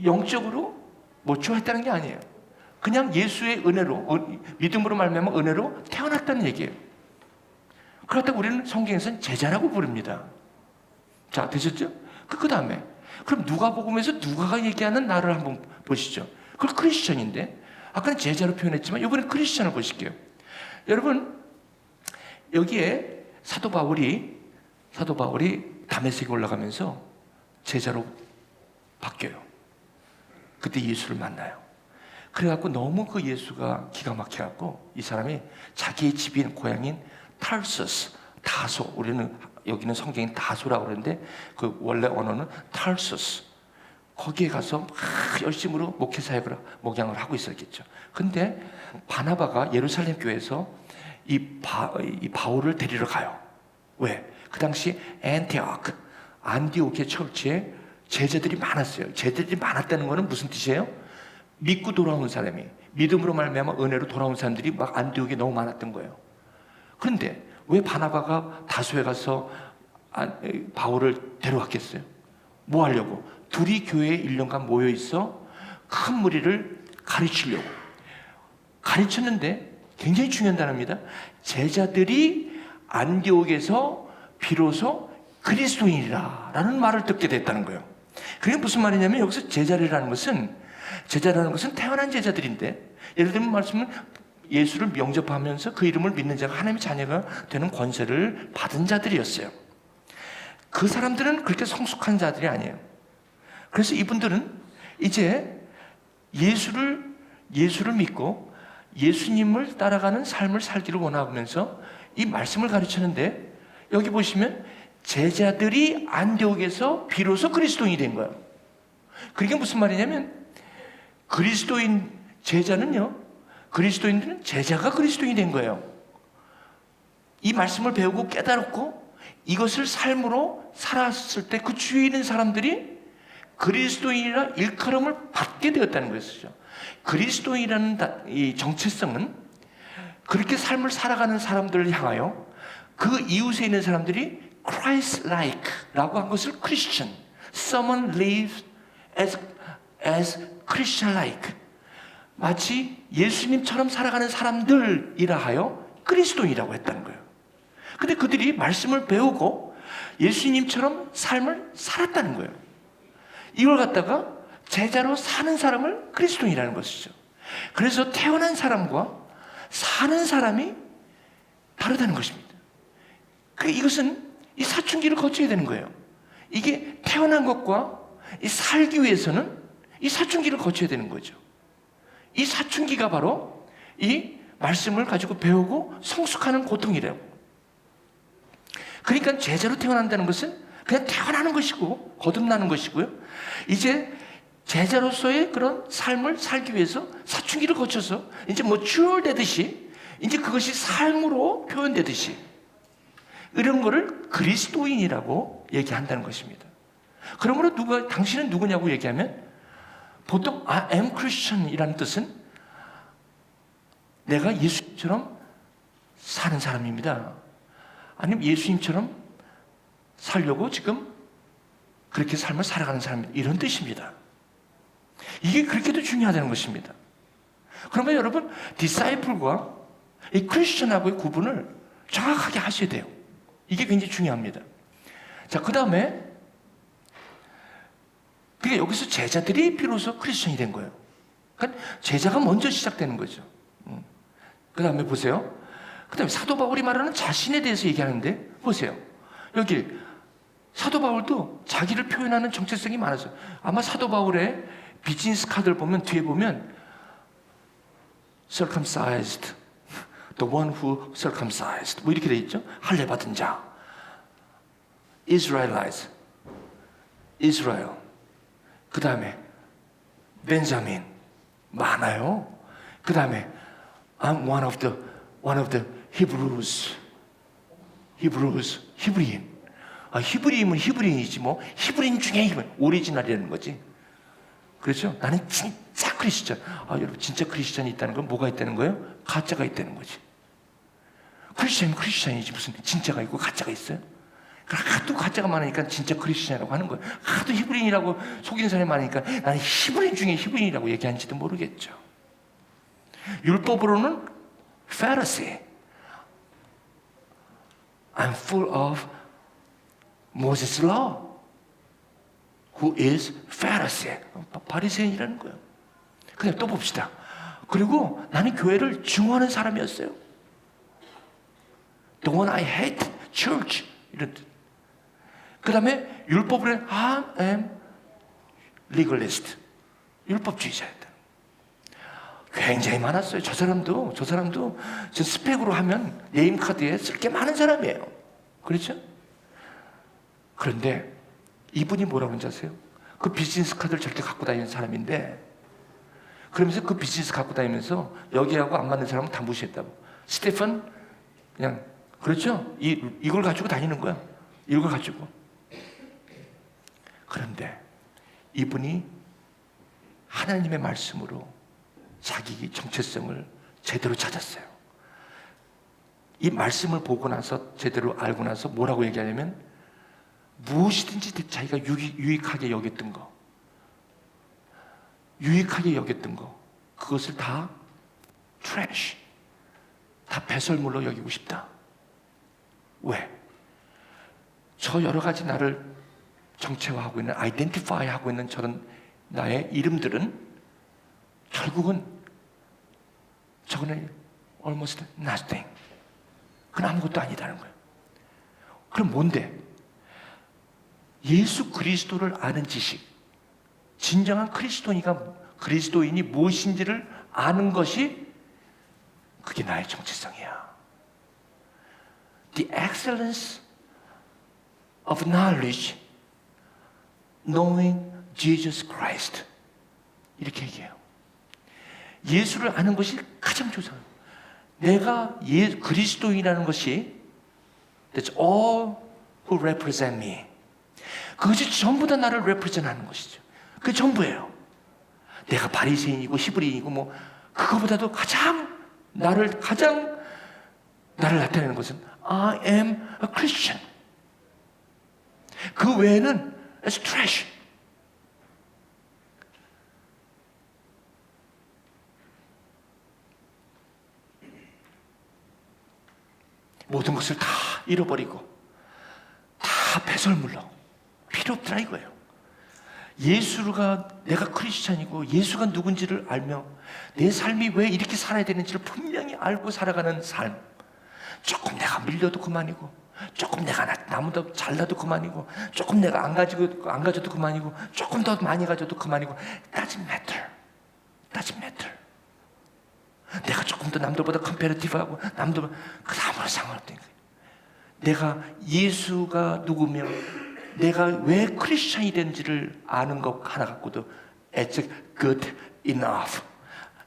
S1: 영적으로 mature했다는 게 아니에요. 그냥 예수의 은혜로, 믿음으로 말미암아 은혜로 태어났다는 얘기예요. 그렇다고 우리는 성경에서는 제자라고 부릅니다. 자, 되셨죠? 그 다음에 그럼 누가복음에서 누가가 얘기하는 나를 한번 보시죠. 그걸 크리스천인데 아까는 제자로 표현했지만 이번엔 크리스천을 보실게요. 여러분, 여기에 사도 바울이 다메섹에 올라가면서 제자로 바뀌어요. 그때 예수를 만나요. 그래갖고 너무 그 예수가 기가 막혀갖고 이 사람이 자기의 집인 고향인 탈수스, 다소, 우리는 여기는 성경인 다소라고 그러는데 그 원래 언어는 탈수스, 거기에 가서 열심으로 목회 사역을 목양을 하고 있었겠죠. 근데 바나바가 예루살렘 교회에서 이 바울을 데리러 가요. 왜? 그 당시 안디옥의 처치에 제자들이 많았어요. 제자들이 많았다는 것은 무슨 뜻이에요? 믿고 돌아온 사람이, 믿음으로 말미암아 은혜로 돌아온 사람들이 막 안디옥에 너무 많았던 거예요. 그런데 왜 바나바가 다소에 가서 바울을 데려왔겠어요? 뭐 하려고? 둘이 교회에 1년간 모여 있어 큰 무리를 가르치려고. 가르쳤는데 굉장히 중요한 단어입니다. 제자들이 안디옥에서 비로소 그리스도인이라 라는 말을 듣게 됐다는 거예요. 그게 무슨 말이냐면 여기서 제자라는 것은 태어난 제자들인데, 예를 들면 말씀은 예수를 영접하면서 그 이름을 믿는 자가 하나님의 자녀가 되는 권세를 받은 자들이었어요. 그 사람들은 그렇게 성숙한 자들이 아니에요. 그래서 이분들은 이제 예수를 믿고 예수님을 따라가는 삶을 살기를 원하면서 이 말씀을 가르치는데, 여기 보시면 제자들이 안디옥에서 비로소 그리스도인이 된 거예요. 그게 무슨 말이냐면 그리스도인 제자는요, 그리스도인들은 제자가 그리스도인이 된 거예요. 이 말씀을 배우고 깨달았고 이것을 삶으로 살았을 때 그 주위에 있는 사람들이 그리스도인이라 일컬음을 받게 되었다는 것이죠. 그리스도인이라는 이 정체성은 그렇게 삶을 살아가는 사람들을 향하여 그 이웃에 있는 사람들이 Christ-like라고 한 것을 Christian, someone lives as Christian-like, 마치 예수님처럼 살아가는 사람들이라 하여 그리스도인이라고 했다는 거예요. 근데 그들이 말씀을 배우고 예수님처럼 삶을 살았다는 거예요. 이걸 갖다가 제자로 사는 사람을 그리스도인이라는 것이죠. 그래서 태어난 사람과 사는 사람이 다르다는 것입니다. 이것은 이 사춘기를 거쳐야 되는 거예요. 이게 태어난 것과 이 살기 위해서는 이 사춘기를 거쳐야 되는 거죠. 이 사춘기가 바로 이 말씀을 가지고 배우고 성숙하는 고통이래요. 그러니까 제자로 태어난다는 것은 그냥 태어나는 것이고 거듭나는 것이고요. 이제 제자로서의 그런 삶을 살기 위해서 사춘기를 거쳐서 이제 추월되듯이 이제 그것이 삶으로 표현되듯이 이런 거를 그리스도인이라고 얘기한다는 것입니다. 그러므로 당신은 누구냐고 얘기하면 보통 I am Christian이라는 뜻은 내가 예수님처럼 사는 사람입니다. 아니면 예수님처럼 살려고 지금 그렇게 삶을 살아가는 사람입니다. 이런 뜻입니다. 이게 그렇게도 중요하다는 것입니다. 그러면 여러분, 디사이플과 이 크리스천하고의 구분을 정확하게 하셔야 돼요. 이게 굉장히 중요합니다. 자, 그 다음에 그러니까 여기서 제자들이 비로소 크리스천이 된 거예요. 그러니까 제자가 먼저 시작되는 거죠. 그 다음에 보세요. 그 다음에 사도 바울이 말하는 자신에 대해서 얘기하는데 보세요. 여기 사도 바울도 자기를 표현하는 정체성이 많았어요. 아마 사도 바울의 비즈니스 카드를 보면 뒤에 보면 circumcised, the one who circumcised 뭐 이렇게 돼 있죠. 할례 받은 자, Israelites, Israel. 그 다음에 벤자민 많아요. 그 다음에 I'm one of the Hebrews, 히브리인. 히브리인은 히브리인이지 뭐 히브리인 중에 히브리인, 오리지널이라는 거지. 그렇죠? 나는 진짜 크리스천. 여러분 진짜 크리스천이 있다는 건 뭐가 있다는 거예요? 가짜가 있다는 거지. 크리스천이면 크리스천이지 무슨 진짜가 있고 가짜가 있어요? 하도 가짜가 많으니까 진짜 크리스천이라고 하는 거예요. 하도 히브리인이라고 속이는 사람이 많으니까 나는 히브리인 중에 히브리인이라고 얘기하는지도 모르겠죠. 율법으로는 Pharisee. I'm full of Moses' law. Who is Pharisee? 바리새인이라는 거예요. 그냥 또 봅시다. 그리고 나는 교회를 증오하는 사람이었어요. The one I hate, church. 이런 뜻. 그 다음에 율법으로는 I am legalist. 율법주의자였다. 굉장히 많았어요. 저 사람도 저 스펙으로 하면 네임카드에 쓸 게 많은 사람이에요. 그렇죠? 그런데 이분이 뭐라고 하는지 아세요? 그 비즈니스 카드를 절대 갖고 다니는 사람인데 그러면서 그 비즈니스 갖고 다니면서 여기하고 안 맞는 사람은 다 무시했다고. 스테판 그냥 그렇죠? 이걸 가지고 다니는 거야. 이걸 가지고. 그런데 이분이 하나님의 말씀으로 자기 정체성을 제대로 찾았어요. 이 말씀을 보고 나서 제대로 알고 나서 뭐라고 얘기하냐면 무엇이든지 자기가 유익하게 여겼던 거, 그것을 다 트래쉬, 다 배설물로 여기고 싶다. 왜? 저 여러 가지 나를 정체화하고 있는, 아이덴티파이 하고 있는 저런 나의 이름들은 결국은 저거는 almost nothing. 그건 아무것도 아니다는 거예요. 그럼 뭔데? 예수 그리스도를 아는 지식, 진정한 그리스도인이 무엇인지를 아는 것이 그게 나의 정체성이야. The excellence of knowledge, knowing Jesus Christ. 이렇게 얘기해요. 예수를 아는 것이 가장 좋아요. 내가 그리스도인이라는 것이 That's all who represent me. 그것이 전부 다 나를 represent하는 것이죠. 그게 전부예요. 내가 바리새인이고 히브리인이고 뭐 그거보다도 나를 나타내는 것은 I am a Christian. 그 외에는 it's trash. 모든 것을 다 잃어버리고 다 배설물로 필요 없더라 이거예요. 예수가 내가 크리스찬이고 예수가 누군지를 알며 내 삶이 왜 이렇게 살아야 되는지를 분명히 알고 살아가는 삶. 조금 내가 밀려도 그만이고, 조금 내가 나무도 잘라도 그만이고, 조금 내가 안 가져도 그만이고, 조금 더 많이 가져도 그만이고, doesn't matter. doesn't matter. 내가 조금 더 남들보다 컴패러티브하고 남들보다 아무런 상관없다는 거예요. 내가 예수가 누구며 내가 왜 크리스찬이 되는지를 아는 것 하나 갖고도 it's good enough.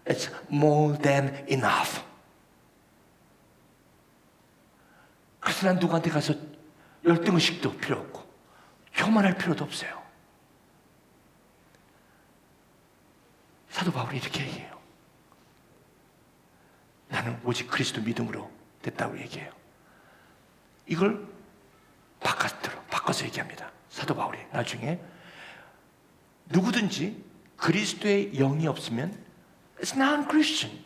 S1: It's more than enough. 그래서 난 누구한테 가서 열등의식도 필요 없고 교만할 필요도 없어요. 사도 바울이 이렇게 얘기해요. 나는 오직 그리스도 믿음으로 됐다고 얘기해요. 이걸 바꿔서 얘기합니다. 사도 바울이 나중에 누구든지 그리스도의 영이 없으면 It's non-Christian.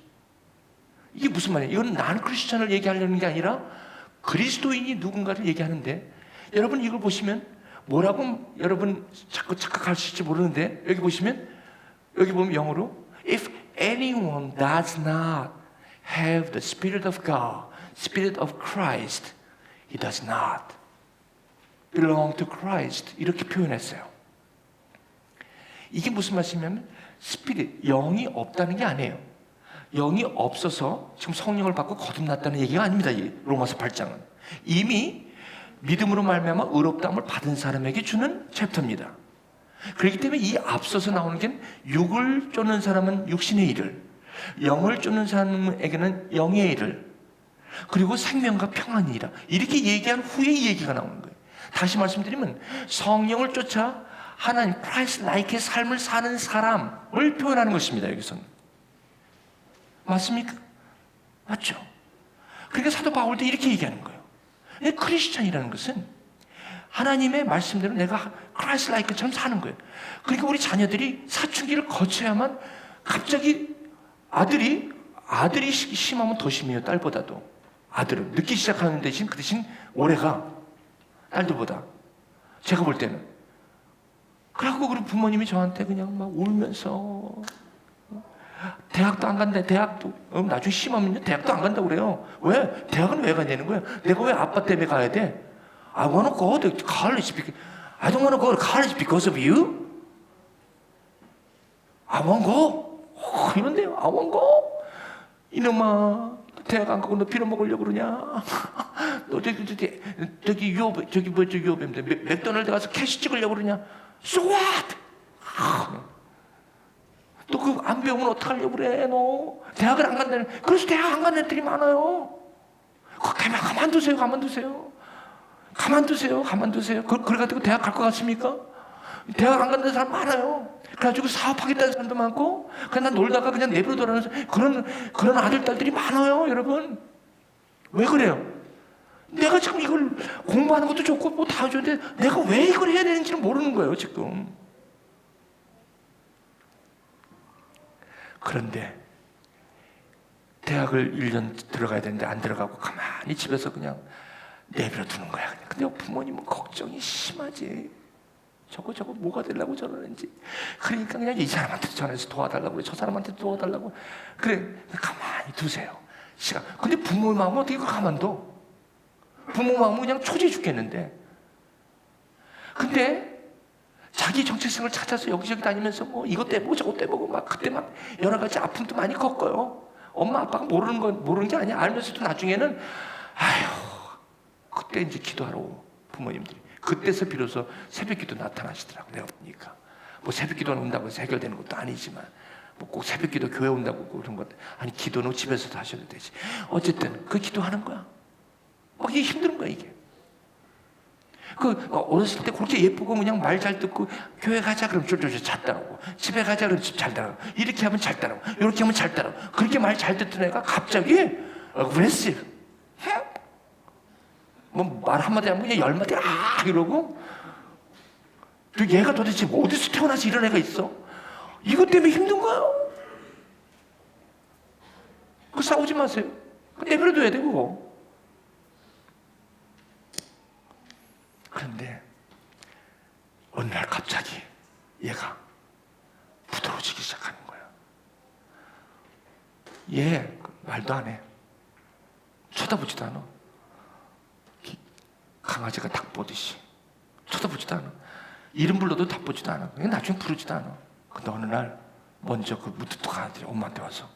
S1: 이게 무슨 말이에요? 이건 non-Christian을 얘기하려는 게 아니라 그리스도인이 누군가를 얘기하는데, 여러분 이걸 보시면 뭐라고 여러분 자꾸 착각하실지 모르는데, 여기 보면 영어로 If anyone does not have the Spirit of God, Spirit of Christ, he does not belong to Christ. 이렇게 표현했어요. 이게 무슨 말씀이냐면 스피릿, 영이 없다는 게 아니에요. 영이 없어서 지금 성령을 받고 거듭났다는 얘기가 아닙니다. 이 로마서 8장은 이미 믿음으로 말미암아 의롭다함을 받은 사람에게 주는 챕터입니다. 그렇기 때문에 이 앞서서 나오는 게 육을 쫓는 사람은 육신의 일을, 영을 쫓는 사람에게는 영의 일을, 그리고 생명과 평안의 일이라 이렇게 얘기한 후에 이 얘기가 나오는 거예요. 다시 말씀드리면 성령을 쫓아 하나님 크라이스트 라이크의 삶을 사는 사람을 표현하는 것입니다. 여기서는 맞습니까? 맞죠? 그러니까 사도 바울도 이렇게 얘기하는 거예요. 크리스찬이라는 것은 하나님의 말씀대로 내가 크라이스트 라이크처럼 사는 거예요. 그러니까 우리 자녀들이 사춘기를 거쳐야만, 갑자기 아들이 심하면 더 심해요. 딸보다도. 아들은 늦게 시작하는 대신 그 대신 오래가 딸들보다. 제가 볼 때는. 그래갖고 우리 부모님이 저한테 그냥 막 울면서 대학도 안 간다. 대학도 나중에 심하면요 대학도 안 간다고 그래요. 왜? 대학은 왜 가냐는 거예요. 내가 왜 아빠 때문에 가야 돼? I wanna go to college because I don't wanna go to college because of you. I wanna go. 이런데요. I wanna go. 이놈아, 대학 안 가고 너 빌어먹으려고 그러냐? 너 저기 유업인데 맥도날드 가서 캐시 찍으려고 그러냐? So what? 너 그 안 배우면 어떡하려고 그래, 너? 대학을 안 간다는, 그래서 대학 안 가는 애들이 많아요. 가만두세요. 그래가지고 대학 갈 것 같습니까? 대학 안 간다는 사람 많아요. 그래가지고 사업하겠다는 사람도 많고, 그냥 난 놀다가 그냥 내버려 둬라는 그런 아들, 딸들이 많아요, 여러분. 왜 그래요? 내가 지금 이걸 공부하는 것도 좋고, 뭐 다 좋은데, 내가 왜 이걸 해야 되는지를 모르는 거예요, 지금. 그런데, 대학을 1년 들어가야 되는데 안 들어가고 가만히 집에서 그냥 내버려 두는 거야. 근데 부모님은 걱정이 심하지. 저거 뭐가 되려고 저러는지. 그러니까 그냥 이 사람한테 전해서 도와달라고 그래. 저 사람한테 도와달라고. 그래, 가만히 두세요. 시간. 근데 부모 마음은 어떻게 가만둬? 부모 마음은 그냥 초조해 죽겠는데. 근데 자기 정체성을 찾아서 여기저기 다니면서 뭐 이것 때문에 저것 때문에 막 그때 막 여러 가지 아픔도 많이 겪어요. 엄마 아빠가 모르는 게 아니야. 알면서도 나중에는 아휴, 그때 이제 기도하러 부모님들이. 그때서 비로소 새벽기도 나타나시더라고. 내가 보니까 뭐 새벽기도는 온다고 해서 해결되는 것도 아니지만 뭐 꼭 새벽기도 교회 온다고 그런 것, 아니 기도는 집에서도 하셔도 되지. 어쨌든 그 기도하는 거야. 이게 힘든 거야 이게. 어렸을 때 그렇게 예쁘고 그냥 말 잘 듣고 교회 가자 그러면 쫄쫄쫄 잘 따라오고, 집에 가자 그러면 집 잘 따라오고, 이렇게 하면 잘 따라오고, 이렇게 하면 잘 따라오고, 그렇게 말 잘 듣던 애가 갑자기 aggressive. 뭐 말 한마디 하면 그냥 10마디 이러고, 얘가 도대체 어디서 태어나서 이런 애가 있어? 이것 때문에 힘든 거예요. 싸우지 마세요. 내버려둬야 되고. 그런데 어느 날 갑자기 얘가 부드러워지기 시작하는 거야. 얘 말도 안 해. 쳐다보지도 않아. 강아지가 닭 보듯이 쳐다보지도 않아. 이름 불러도 닭 보지도 않아. 그냥 나중에 부르지도 않아. 근데 어느 날 먼저 그 무뚝뚝한 아들이 엄마한테 와서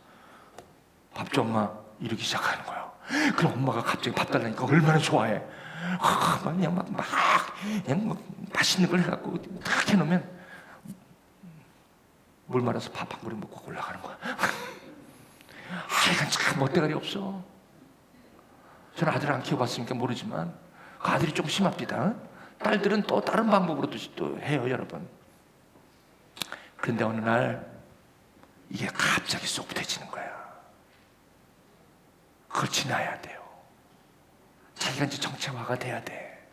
S1: 밥 줘 엄마 이러기 시작하는 거야. 그럼 엄마가 갑자기 밥 달라니까 얼마나 좋아해. 그냥 그냥 맛있는 걸 해갖고 딱 해놓으면 물 말아서 밥 한 그릇 먹고 올라가는 거야. 이건 참 멋대가리 없어. 저는 아들을 안 키워봤으니까 모르지만 그 아들이 좀 심합니다. 딸들은 또 다른 방법으로 또 해요, 여러분. 그런데 어느 날 이게 갑자기 쏙부대지는 거야. 그걸 지나야 돼요. 자기가 이제 정체화가 돼야 돼.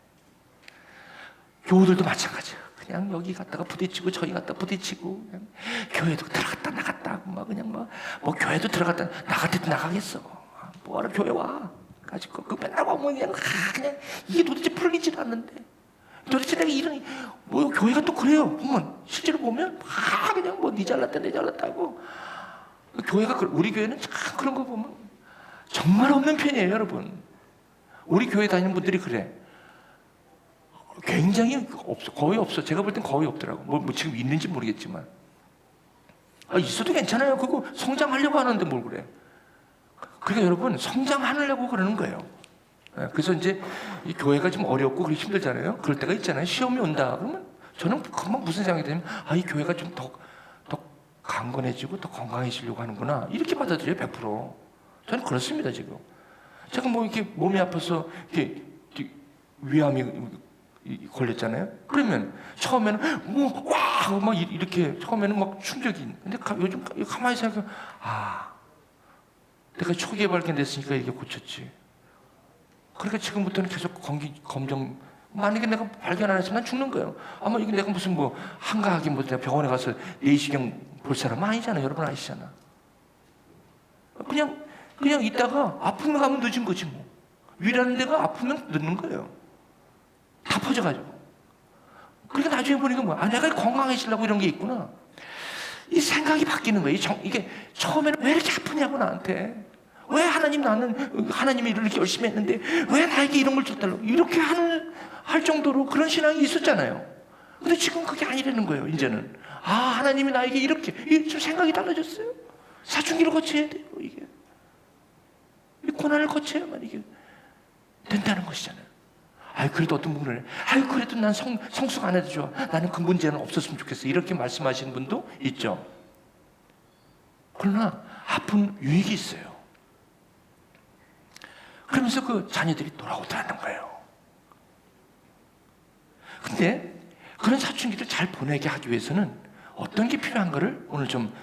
S1: 교우들도 마찬가지야. 그냥 여기 갔다가 부딪히고 저기 갔다 부딪히고 그냥 교회도 들어갔다 나갔다 하고 막 그냥 뭐 교회도 들어갔다 나갈 때도 나가겠어. 뭐하러 교회 와? 가지고 그 맨날 보면 그냥 이게 도대체 풀리질 않는데 도대체 내가 이런 뭐 교회가 또 그래요. 보면 실제로 보면 그냥 뭐 니 잘났다 내 잘났다고. 교회가 우리 교회는 참 그런 거 보면 정말 없는 편이에요, 여러분. 우리 교회 다니는 분들이 그래. 굉장히 없어. 거의 없어. 제가 볼 땐 거의 없더라고. 뭐 지금 있는지 모르겠지만. 있어도 괜찮아요. 그거 성장하려고 하는데 뭘 그래. 그러니까 여러분, 성장하려고 그러는 거예요. 그래서 이제 이 교회가 좀 어렵고 그렇게 힘들잖아요. 그럴 때가 있잖아요. 시험이 온다. 그러면 저는 금방 무슨 생각이 들면, 이 교회가 좀 더 강건해지고 더 건강해지려고 하는구나. 이렇게 받아들여요, 100%. 저는 그렇습니다, 지금. 제가 뭐 이렇게 몸이 아파서 이렇게 위암이 걸렸잖아요. 그러면 처음에는 막 이렇게 처음에는 막 충격이. 근데 요즘 가만히 생각하면 내가 초기에 발견됐으니까 이게 고쳤지. 그러니까 지금부터는 계속 검정. 만약에 내가 발견 안 했으면 난 죽는 거예요. 아마 이게 내가 무슨 뭐 한가하게 뭐 내가 병원에 가서 내시경 볼 사람은 아니잖아. 여러분 아시잖아. 그냥 있다가 아프면 가면 늦은 거지 뭐. 위라는 데가 아프면 늦는 거예요. 다 퍼져가지고. 그러니까 나중에 보니까 내가 건강해지려고 이런 게 있구나. 이 생각이 바뀌는 거예요. 이게 처음에는 왜 이렇게 아프냐고 나한테. 왜 나는 하나님이 일을 이렇게 열심히 했는데 왜 나에게 이런 걸 줬달라고 이렇게 할 정도로 그런 신앙이 있었잖아요. 근데 지금 그게 아니라는 거예요. 이제는 하나님이 나에게 이렇게 좀 생각이 달라졌어요. 사춘기를 거쳐야 돼요. 이게 이 고난을 거쳐야만 이게 된다는 것이잖아요. 그래도 어떤 분은 그래도 난 성숙 안 해도 좋아. 나는 그 문제는 없었으면 좋겠어. 이렇게 말씀하시는 분도 있죠. 그러나 아픈 유익이 있어요. 그러면서 그 자녀들이 돌아오더라는 거예요. 근데 그런 사춘기를 잘 보내게 하기 위해서는 어떤 게 필요한가를 오늘 좀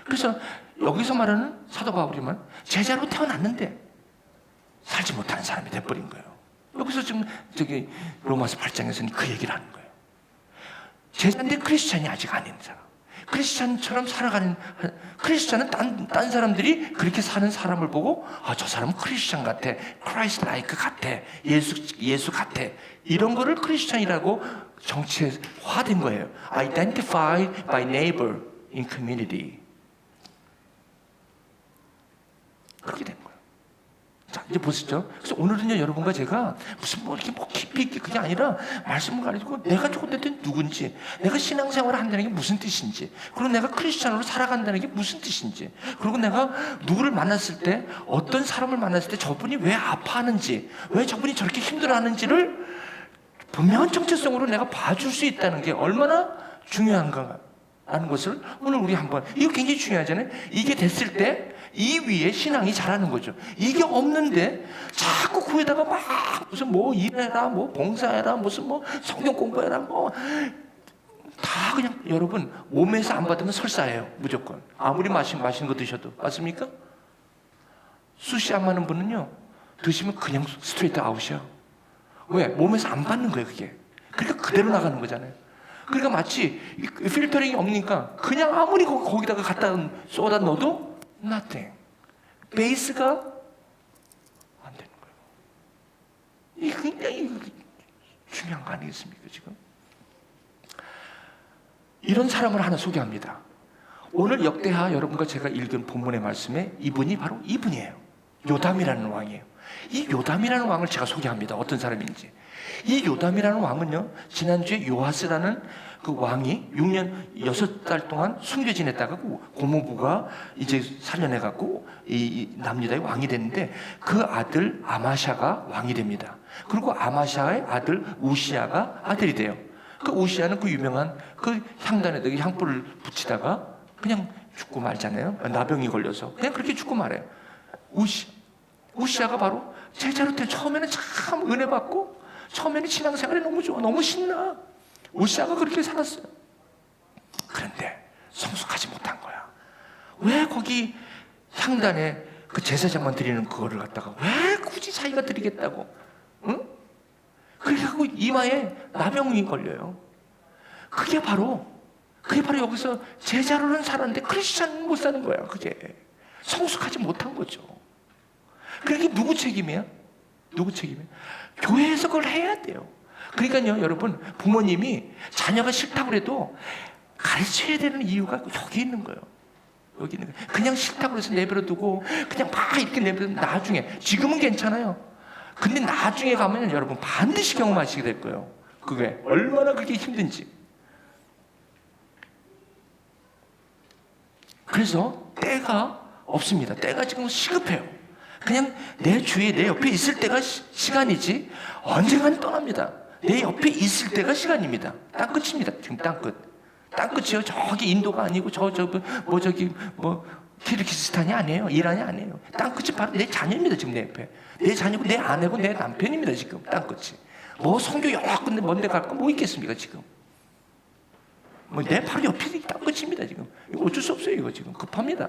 S1: 그래서 여기서 말하는 사도 바울이면 제자로 태어났는데 살지 못하는 사람이 돼버린 거예요. 여기서 지금 로마서 8장에서는 그 얘기를 하는 거예요. 제자인데 크리스찬이 아직 아닌 사람. 크리스찬처럼 살아가는 크리스찬은 딴 사람들이 그렇게 사는 사람을 보고 저 사람은 크리스찬 같아, 크라이스트 라이크 같아, 예수 같아 이런 거를 크리스찬이라고 정체화된 거예요. Identified by neighbor in community. 그렇게 된 거예요. 자, 이제 보시죠. 그래서 오늘은요, 여러분과 제가 무슨 이렇게 깊이 있게 그게 아니라 말씀을 가지고 내가 조금 누군지, 내가 신앙생활을 한다는 게 무슨 뜻인지, 그리고 내가 크리스찬으로 살아간다는 게 무슨 뜻인지, 그리고 내가 누구를 만났을 때, 어떤 사람을 만났을 때 저분이 왜 아파하는지, 왜 저분이 저렇게 힘들어하는지를 분명한 정체성으로 내가 봐줄 수 있다는 게 얼마나 중요한가 하는 것을 오늘 우리 한번, 이거 굉장히 중요하잖아요. 이게 됐을 때 이 위에 신앙이 자라는 거죠. 이게 없는데 자꾸 그에다가 막 무슨 일해라, 봉사해라, 무슨 성경 공부해라, 다 그냥 여러분 몸에서 안 받으면 설사예요. 무조건. 아무리 맛있는 거 드셔도. 맞습니까? 수시 안 맞는 분은요, 드시면 그냥 스트레이트 아웃이야. 왜? 몸에서 안 받는 거예요, 그게. 그러니까 그대로 나가는 거잖아요. 그러니까 마치 필터링이 없으니까 그냥 아무리 거기다가 갖다 쏟아 넣어도 nothing. 베이스가 안 되는 거예요. 이게 굉장히 중요한 거 아니겠습니까, 지금? 이런 사람을 하나 소개합니다. 오늘 역대하 여러분과 제가 읽은 본문의 말씀에 이분이 바로 이분이에요. 요담이라는 왕이에요. 이 요담이라는 왕을 제가 소개합니다. 어떤 사람인지. 이 요담이라는 왕은요, 지난주에 요아스라는 그 왕이 6년 6달 동안 숨겨 지냈다가 고모부가 이제 살려내갖고 이 남유다의 왕이 됐는데, 그 아들 아마샤가 왕이 됩니다. 그리고 아마샤의 아들 우시아가 아들이 돼요. 그 우시아는 그 유명한 그 향단에다가 향불을 붙이다가 그냥 죽고 말잖아요. 나병이 걸려서 그냥 그렇게 죽고 말해요. 우시아가 바로 제자로 때 처음에는 참 은혜 받고 처음에는 신앙생활이 너무 좋아, 너무 신나. 우시아가 그렇게 살았어요. 그런데 성숙하지 못한 거야. 왜 거기 향단에 그 제사장만 드리는 그거를 갖다가 왜 굳이 자기가 드리겠다고? 응? 그렇게 하고 이마에 나병이 걸려요. 그게 바로 여기서 제자로는 살았는데 크리스찬은 못 사는 거야. 그게 성숙하지 못한 거죠. 그게 누구 책임이야? 누구 책임이야? 교회에서 그걸 해야 돼요. 그러니까요, 여러분, 부모님이 자녀가 싫다고 해도 가르쳐야 되는 이유가 여기 있는 거예요. 여기 있는 거예요. 그냥 싫다고 해서 내버려두고 그냥 막 이렇게 내버려두면 나중에, 지금은 괜찮아요. 근데 나중에 가면 여러분 반드시 경험하시게 될 거예요. 그게 얼마나 그게 힘든지. 그래서 때가 없습니다. 때가 지금 시급해요. 그냥 내 주위에, 내 옆에 있을 때가 시간이지 언젠가는 떠납니다. 내 옆에 있을 때가 시간입니다. 땅끝입니다. 지금 땅끝이요. 저기 인도가 아니고 키르기스탄이 아니에요. 이란이 아니에요. 땅끝이 바로 내 자녀입니다. 지금 내 옆에. 내 자녀고 내 아내고 내 남편입니다. 지금 땅끝이. 뭐 성교 여러 군데 먼데 갈까 뭐 있겠습니까 지금. 뭐 내 바로 옆이 땅끝입니다. 지금. 이거 어쩔 수 없어요. 이거 지금 급합니다.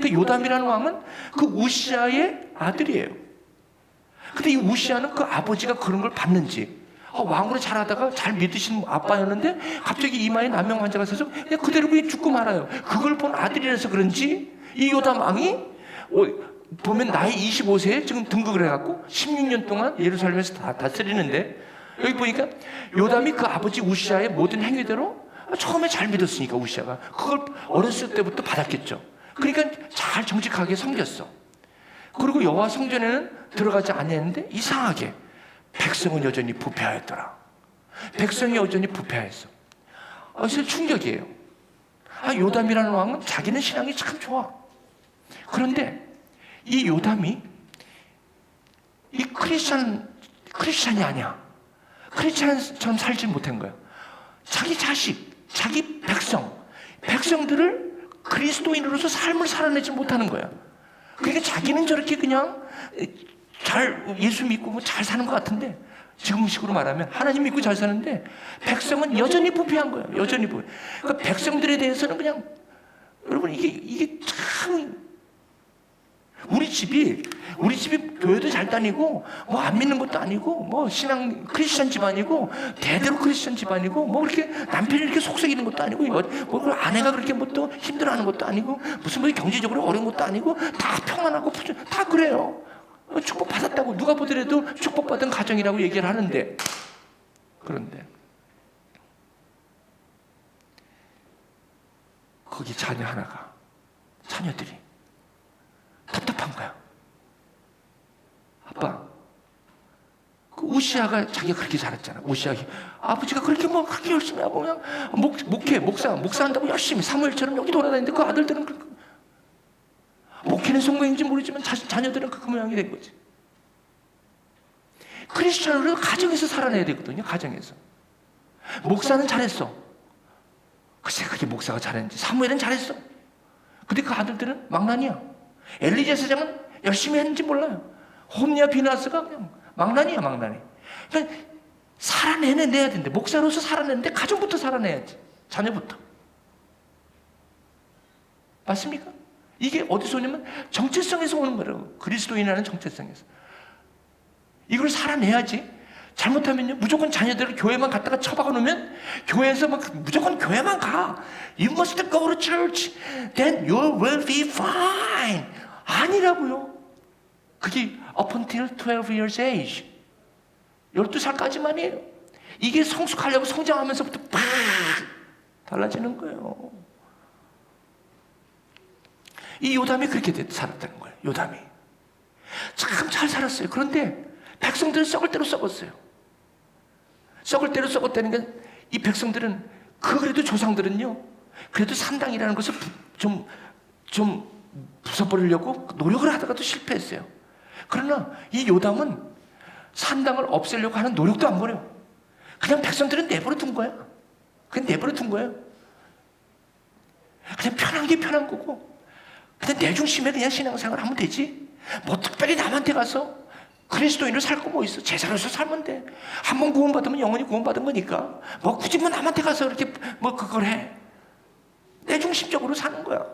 S1: 그 요담이라는 왕은 그 우시아의 아들이에요. 근데 이 우시아는 그 아버지가 그런 걸 봤는지, 왕으로 자라다가 잘 믿으신 아빠였는데 갑자기 이마에 남병 환자가 있어서 그냥 그대로 그냥 죽고 말아요. 그걸 본 아들이라서 그런지 이 요담 왕이 보면 나이 25세에 지금 등극을 해갖고 16년 동안 예루살렘에서 다스리는데, 여기 보니까 요담이 그 아버지 우시아의 모든 행위대로 처음에 잘 믿었으니까 우시아가 그걸 어렸을 때부터 받았겠죠. 그러니까 잘 정직하게 섬겼어. 그리고 여호와 성전에는 들어가지 않았는데 이상하게 백성은 여전히 부패하였더라. 백성이 여전히 부패하였어. 그래서 충격이에요. 요담이라는 왕은 자기는 신앙이 참 좋아. 그런데 이 요담이 이 크리스찬이 아니야. 크리스찬처럼 살지 못한 거야. 자기 자식, 자기 백성들을 그리스도인으로서 삶을 살아내지 못하는 거야. 그러니까 자기는 저렇게 그냥 잘 예수 믿고 뭐 잘 사는 것 같은데, 지금식으로 말하면 하나님 믿고 잘 사는데 백성은 여전히 부패한 거예요. 여전히 부패. 그러니까 백성들에 대해서는 그냥, 여러분 이게 참, 우리 집이 교회도 잘 다니고 뭐 안 믿는 것도 아니고 뭐 신앙 크리스천 집안이고 대대로 크리스천 집안이고 뭐 그렇게 남편이 이렇게 속썩이는 것도 아니고 뭐 아내가 그렇게 뭐 또 힘들어하는 것도 아니고 무슨 뭐 경제적으로 어려운 것도 아니고 다 평안하고 다 그래요. 축복 받았다고 누가 보더라도 축복받은 가정이라고 얘기를 하는데, 그런데 거기 자녀들이 답답한 거야. 아빠, 그 우시아가 자기가 그렇게 잘했잖아. 아버지가 그렇게 열심히 하고 그냥 목사한다고 열심히 사무엘처럼 여기 돌아다니는데 그 아들들은 목회는 성공인지 모르지만 자녀들은 그 모양이 된 거지. 크리스찬으로 가정에서 살아내야 되거든요. 가정에서. 목사는 잘했어. 글쎄 그게 목사가 잘했는지. 사무엘은 잘했어. 근데 그 아들들은 망나니야. 엘리 제사장은 열심히 했는지 몰라요. 홈리와 비나스가 그냥 망나니야. 그러니까 살아내야 되는데, 목사로서 살아내는데 가정부터 살아내야지. 자녀부터. 맞습니까? 이게 어디서 오냐면 정체성에서 오는 거라고. 그리스도인이라는 정체성에서. 이걸 살아내야지. 잘못하면요, 무조건 자녀들을 교회만 갖다가 처박아 놓으면 교회에서 무조건 교회만 가. You must go to church. Then you will be fine. 아니라고요. 그게 up until 12 years age. 12살까지만이에요. 이게 성숙하려고 성장하면서부터 팍 달라지는 거예요. 이 요담이 그렇게 살았다는 거예요. 요담이 참 잘 살았어요. 그런데 백성들은 썩을 대로 썩었어요. 썩을 대로 썩었다는 건 이 백성들은 그래도 조상들은요, 그래도 산당이라는 것을 좀 부숴버리려고 노력을 하다가도 실패했어요. 그러나 이 요담은 산당을 없애려고 하는 노력도 안 버려. 그냥 백성들은 내버려 둔 거야. 그냥 내버려 둔 거예요. 그냥 편한 게 편한 거고, 그냥 내 중심에 그냥 신앙생활 하면 되지. 뭐 특별히 남한테 가서 그리스도인으로 살 거 뭐 있어? 제자로서 살면 돼. 한 번 구원받으면 영원히 구원받은 거니까. 뭐 굳이 뭐 남한테 가서 이렇게 뭐 그걸 해. 내 중심적으로 사는 거야.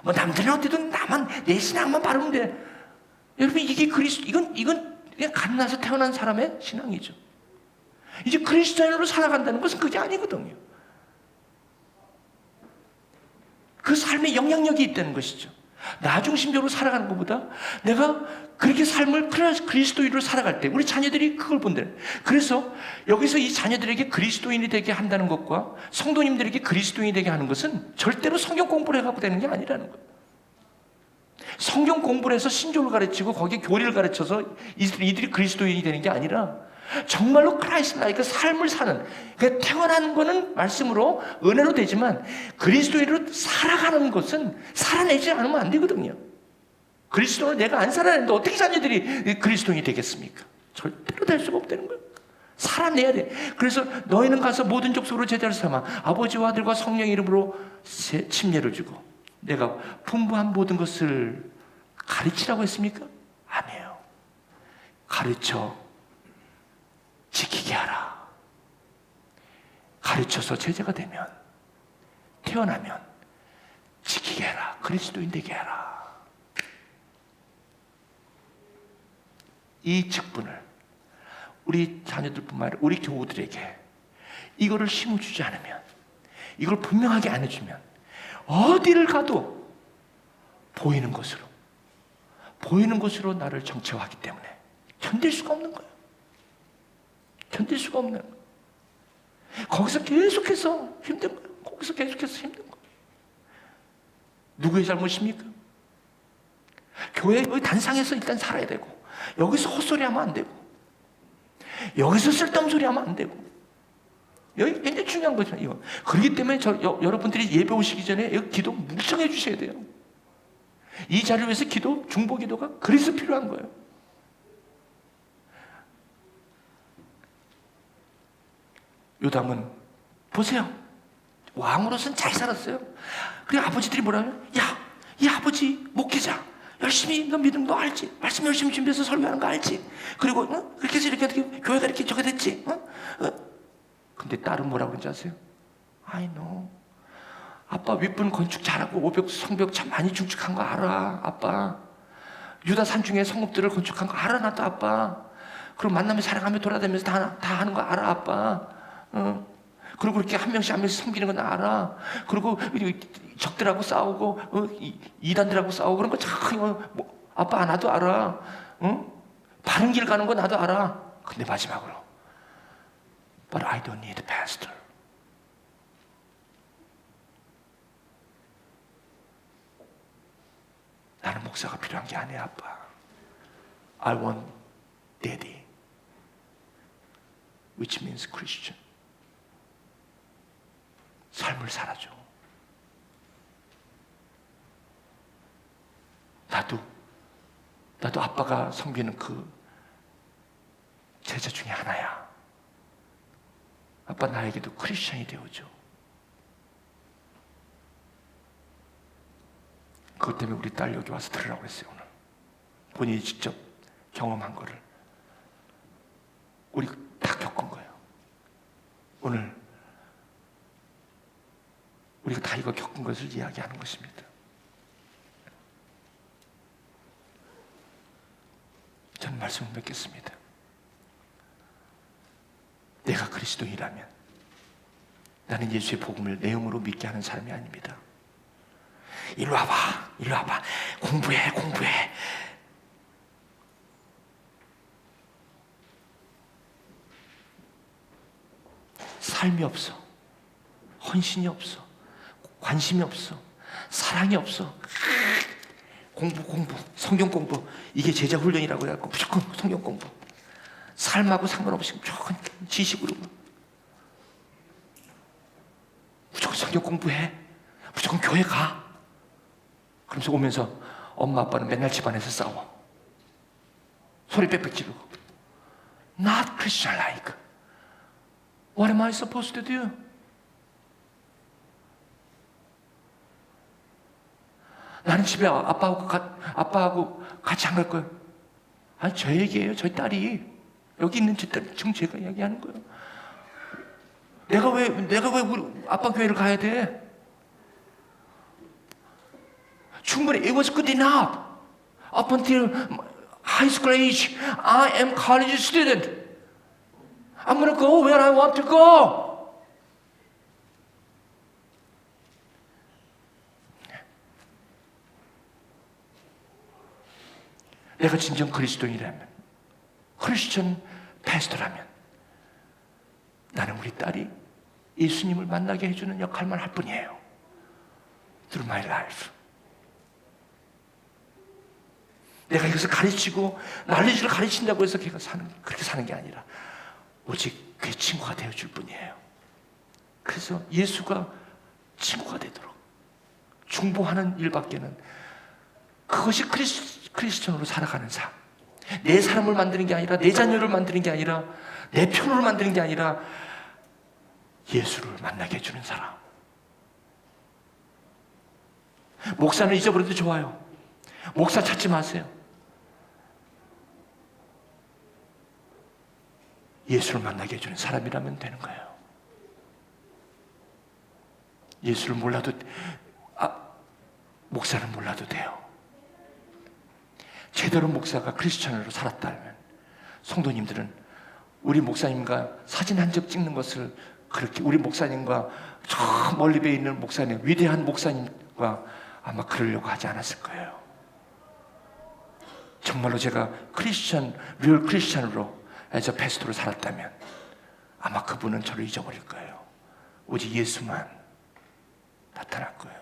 S1: 뭐 남들은 어때든 나만, 내 신앙만 바르면 돼. 여러분, 이게 이건 그냥 갓나서 태어난 사람의 신앙이죠. 이제 그리스도인으로 살아간다는 것은 그게 아니거든요. 그 삶에 영향력이 있다는 것이죠. 나 중심적으로 살아가는 것보다 내가 그렇게 삶을 그리스도인으로 살아갈 때 우리 자녀들이 그걸 본다. 그래서 여기서 이 자녀들에게 그리스도인이 되게 한다는 것과 성도님들에게 그리스도인이 되게 하는 것은 절대로 성경 공부를 해갖고 되는 게 아니라는 거예요. 성경 공부를 해서 신조를 가르치고 거기에 교리를 가르쳐서 이들이 그리스도인이 되는 게 아니라 정말로 크라이스트라이크 그 삶을 사는, 그러니까 태어나는 거는 말씀으로 은혜로 되지만 그리스도인으로 살아가는 것은 살아내지 않으면 안 되거든요. 그리스도는 내가 안 살아내는데 어떻게 자녀들이 그리스도인이 되겠습니까? 절대로 될 수가 없다는 거예요. 살아내야 돼. 그래서 너희는 가서 모든 족속으로 제자를 삼아 아버지와 아들과 성령 이름으로 침례를 주고, 내가 풍부한 모든 것을 가르치라고 했습니까? 아니에요. 가르쳐 지키게 하라. 가르쳐서 제자가 되면, 태어나면 지키게 해라. 그리스도인 되게 해라. 이 직분을 우리 자녀들뿐만 아니라 우리 교우들에게 이거를 심어주지 않으면, 이걸 분명하게 안 해주면 어디를 가도 보이는 것으로 나를 정체화하기 때문에 견딜 수가 없는 거예요. 견딜 수가 없는 거예요. 거기서 계속해서 힘든 거예요. 거기서 계속해서 힘든 거예요. 누구의 잘못입니까? 교회의 단상에서 일단 살아야 되고, 여기서 헛소리하면 안 되고, 여기서 쓸데없는 소리 하면 안 되고, 여기 굉장히 중요한 거죠. 이거. 그렇기 때문에 여러분들이 예배 오시기 전에 여기 기도 묵상해 주셔야 돼요. 이 자리를 위해서 중보 기도가 그래서 필요한 거예요. 요담은 보세요. 왕으로서는 잘 살았어요. 그리고 아버지들이 뭐라고요? 야, 이 아버지 목회자 열심히 너 믿음 너 알지? 말씀 열심히 준비해서 설교하는 거 알지? 그리고 그렇게 해서 이렇게 교회가 이렇게 저게 됐지? 근데 딸은 뭐라고 그런지 아세요? I know. 아빠 윗분 건축 잘하고 500 성벽 참 많이 중축한 거 알아. 아빠 유다 산중에 성읍들을 건축한 거 알아. 나도 아빠. 그리고 만나면 사랑하며 돌아다니면서 다 하는 거 알아. 아빠. 그리고 그렇게 한 명씩 섬기는 건 알아. 그리고 적들하고 싸우고 이단들하고 싸우고 그런 거 참 아빠 나도 알아. 바른 길 가는 거 나도 알아. 근데 마지막으로 But I don't need a pastor. 나는 목사가 필요한 게 아니야, 아빠. I want daddy, which means Christian. 삶을 살아줘. 나도 아빠가 섬기는 그 제자 중에 하나야. 아빠 나에게도 크리스천이 되어줘. 그것 때문에 우리 딸 여기 와서 들으라고 했어요. 오늘 본인이 직접 경험한 거를 우리 다 겪은 거예요. 오늘 우리가 다 이거 겪은 것을 이야기하는 것입니다. 저는 말씀을 맺겠습니다. 내가 그리스도인이라면 나는 예수의 복음을 내 힘으로 믿게 하는 사람이 아닙니다. 일로 와봐. 공부해. 삶이 없어. 헌신이 없어. 관심이 없어. 사랑이 없어. 공부, 성경 공부. 이게 제자 훈련이라고 해갖고 무조건 성경 공부. 삶하고 상관없이 무조건 지식으로. 무조건 성경 공부해. 무조건 교회 가. 그러면서 오면서 엄마 아빠는 맨날 집안에서 싸워. 소리 빽빽 지르고. Not Christian like. What am I supposed to do? 나는 집에 아빠하고 같이 안 갈 거예요. 아니, 저 얘기예요. 저희 딸이. 여기 있는 제 딸, 지금 제가 이야기하는 거예요. 내가 왜 우리 아빠 교회를 가야 돼? 충분히 it was good enough. Up until high school age, I am college student. I'm gonna go where I want to go. 내가 진정 그리스도인이라면, 크리스천 패스터라면, 나는 우리 딸이 예수님을 만나게 해주는 역할만 할 뿐이에요. Through my life. 내가 이것을 가르치고 날리지를 가르친다고 해서 걔가 그렇게 사는 게 아니라 오직 그의 친구가 되어줄 뿐이에요. 그래서 예수가 친구가 되도록 중보하는 일밖에는, 그것이 크리스천으로 살아가는 삶. 내 사람을 만드는 게 아니라, 내 자녀를 만드는 게 아니라, 내 편으로 만드는 게 아니라 예수를 만나게 해주는 사람. 목사는 잊어버려도 좋아요. 목사 찾지 마세요. 예수를 만나게 해주는 사람이라면 되는 거예요. 예수를 몰라도, 목사는 몰라도 돼요. 제대로 목사가 크리스천으로 살았다면, 성도님들은 우리 목사님과 사진 한 장 찍는 것을 그렇게, 우리 목사님과 저 멀리 배 있는 목사님, 위대한 목사님과 아마 그러려고 하지 않았을 거예요. 정말로 제가 리얼 크리스천으로 에서 패스토로 살았다면 아마 그분은 저를 잊어버릴 거예요. 오직 예수만 나타날 거예요.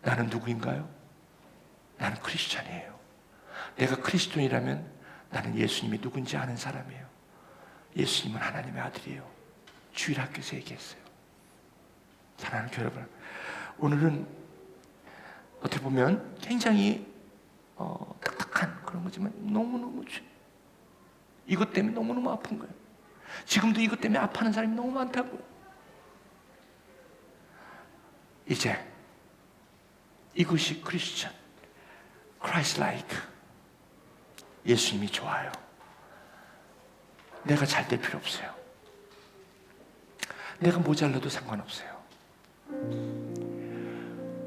S1: 나는 누구인가요? 나는 크리스천이에요. 내가 그리스도인이라면 나는 예수님이 누군지 아는 사람이에요. 예수님은 하나님의 아들이에요. 주일학교에서 얘기했어요. 사랑하는 교회 여러분, 오늘은 어떻게 보면 굉장히 딱딱한 그런 거지만 너무너무 이것 때문에 너무너무 아픈 거예요. 지금도 이것 때문에 아파하는 사람이 너무 많다고요. 이제 이것이 크리스천, 크라이스트-라이크. 예수님이 좋아요. 내가 잘 될 필요 없어요. 내가 모자라도 상관없어요.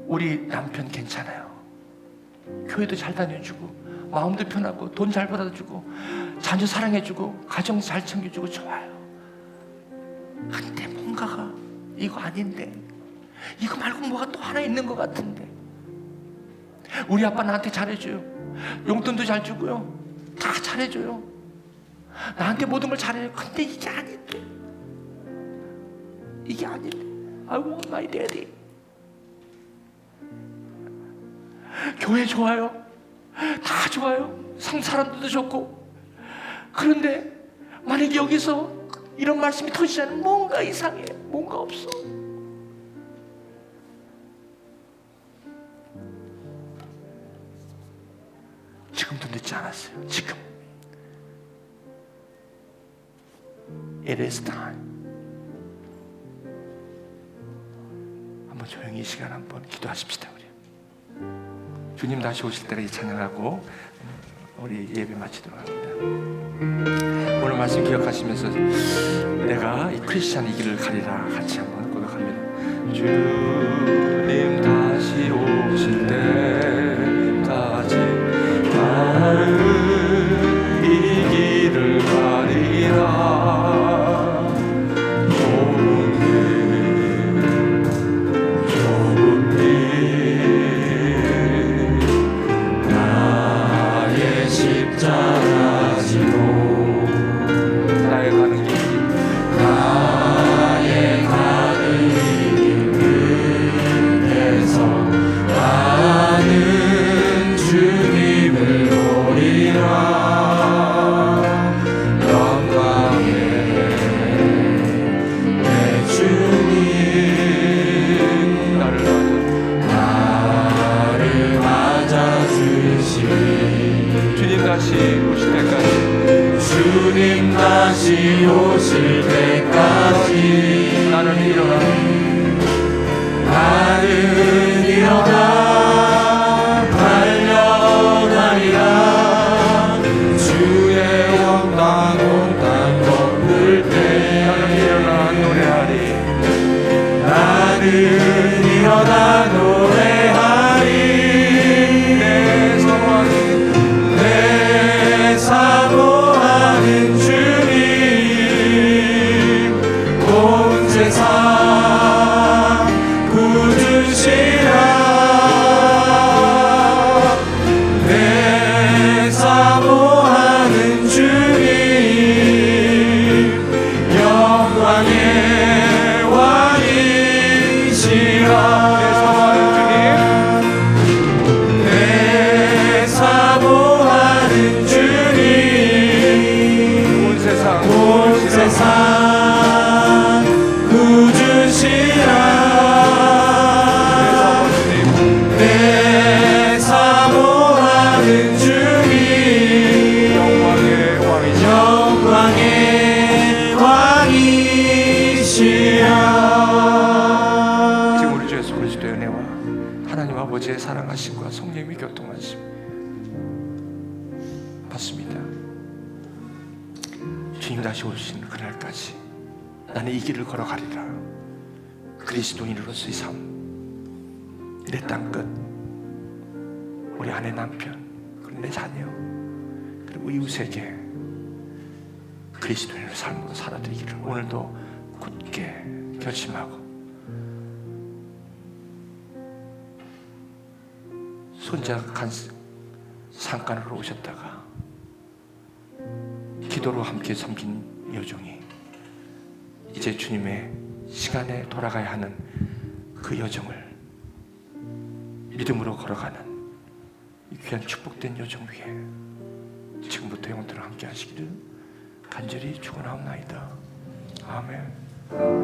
S1: 우리 남편 괜찮아요. 교회도 잘 다녀주고, 마음도 편하고, 돈 잘 받아주고, 자녀 사랑해주고, 가정 잘 챙겨주고, 좋아요. 근데 뭔가가 이거 아닌데, 이거 말고 뭐가 또 하나 있는 것 같은데. 우리 아빠 나한테 잘해줘요. 용돈도 잘 주고요. 다 잘해줘요. 나한테 모든 걸 잘해요. 근데 이게 아닌데. 이게 아닌데. I want my daddy. 교회 좋아요. 다 좋아요. 사람들도 좋고. 그런데 만약에 여기서 이런 말씀이 터지지 않으면 뭔가 이상해. 뭔가 없어. 지금도 늦지 않았어요. 지금. It is time. 한번 조용히 이 시간 한번 기도하십시다. 우리 주님 다시 오실 때까지 찬양하고 우리 예배 마치도록 합니다. 오늘 말씀 기억하시면서 내가 이 크리스찬의 길을 가리라 같이 한번 고백합니다. 주님 다시 오실 때까지 나는 이 길을 가리라. 십자가 지고
S2: 주님 오실 때까지
S1: 나는 일어나
S2: 달려가리라. 주의 영광 온 땅 덮을 때
S1: 나는 일어나 노래하리.
S2: 나는 일어나 노래하리. 내 사모하는 주님 온 세상 구주시라. 내 사모하는 주님 영광의 왕이시라. 내 사모하는 주님
S1: 온 세상
S2: 온 세상 구주시라. 내 사모하는 주님
S1: 영광의 왕이시라.
S2: 영광의 왕이시라.
S1: 지금 우리 주 예수 그리스도의 은혜와 하나님 아버지의 사랑하심과 성령님의 교통하심 받습니다. 주님 다시 오시는 그날까지 나는 이 길을 걸어가리라. 그리스도인으로서의 삶, 내 땅끝, 우리 아내 남편, 그리고 내 자녀, 그리고 이웃에게 그리스도인의 삶으로 살아드리기를 오늘도 굳게 결심하고 손자가 상간으로 오셨다가 기도로 함께 섬긴 여종이 이제 주님의 시간에 돌아가야 하는 그 여정을 믿음으로 걸어가는 이 귀한 축복된 여정 위에 지금부터 영원토록 함께 하시기를 간절히 축원하옵나이다. 아멘.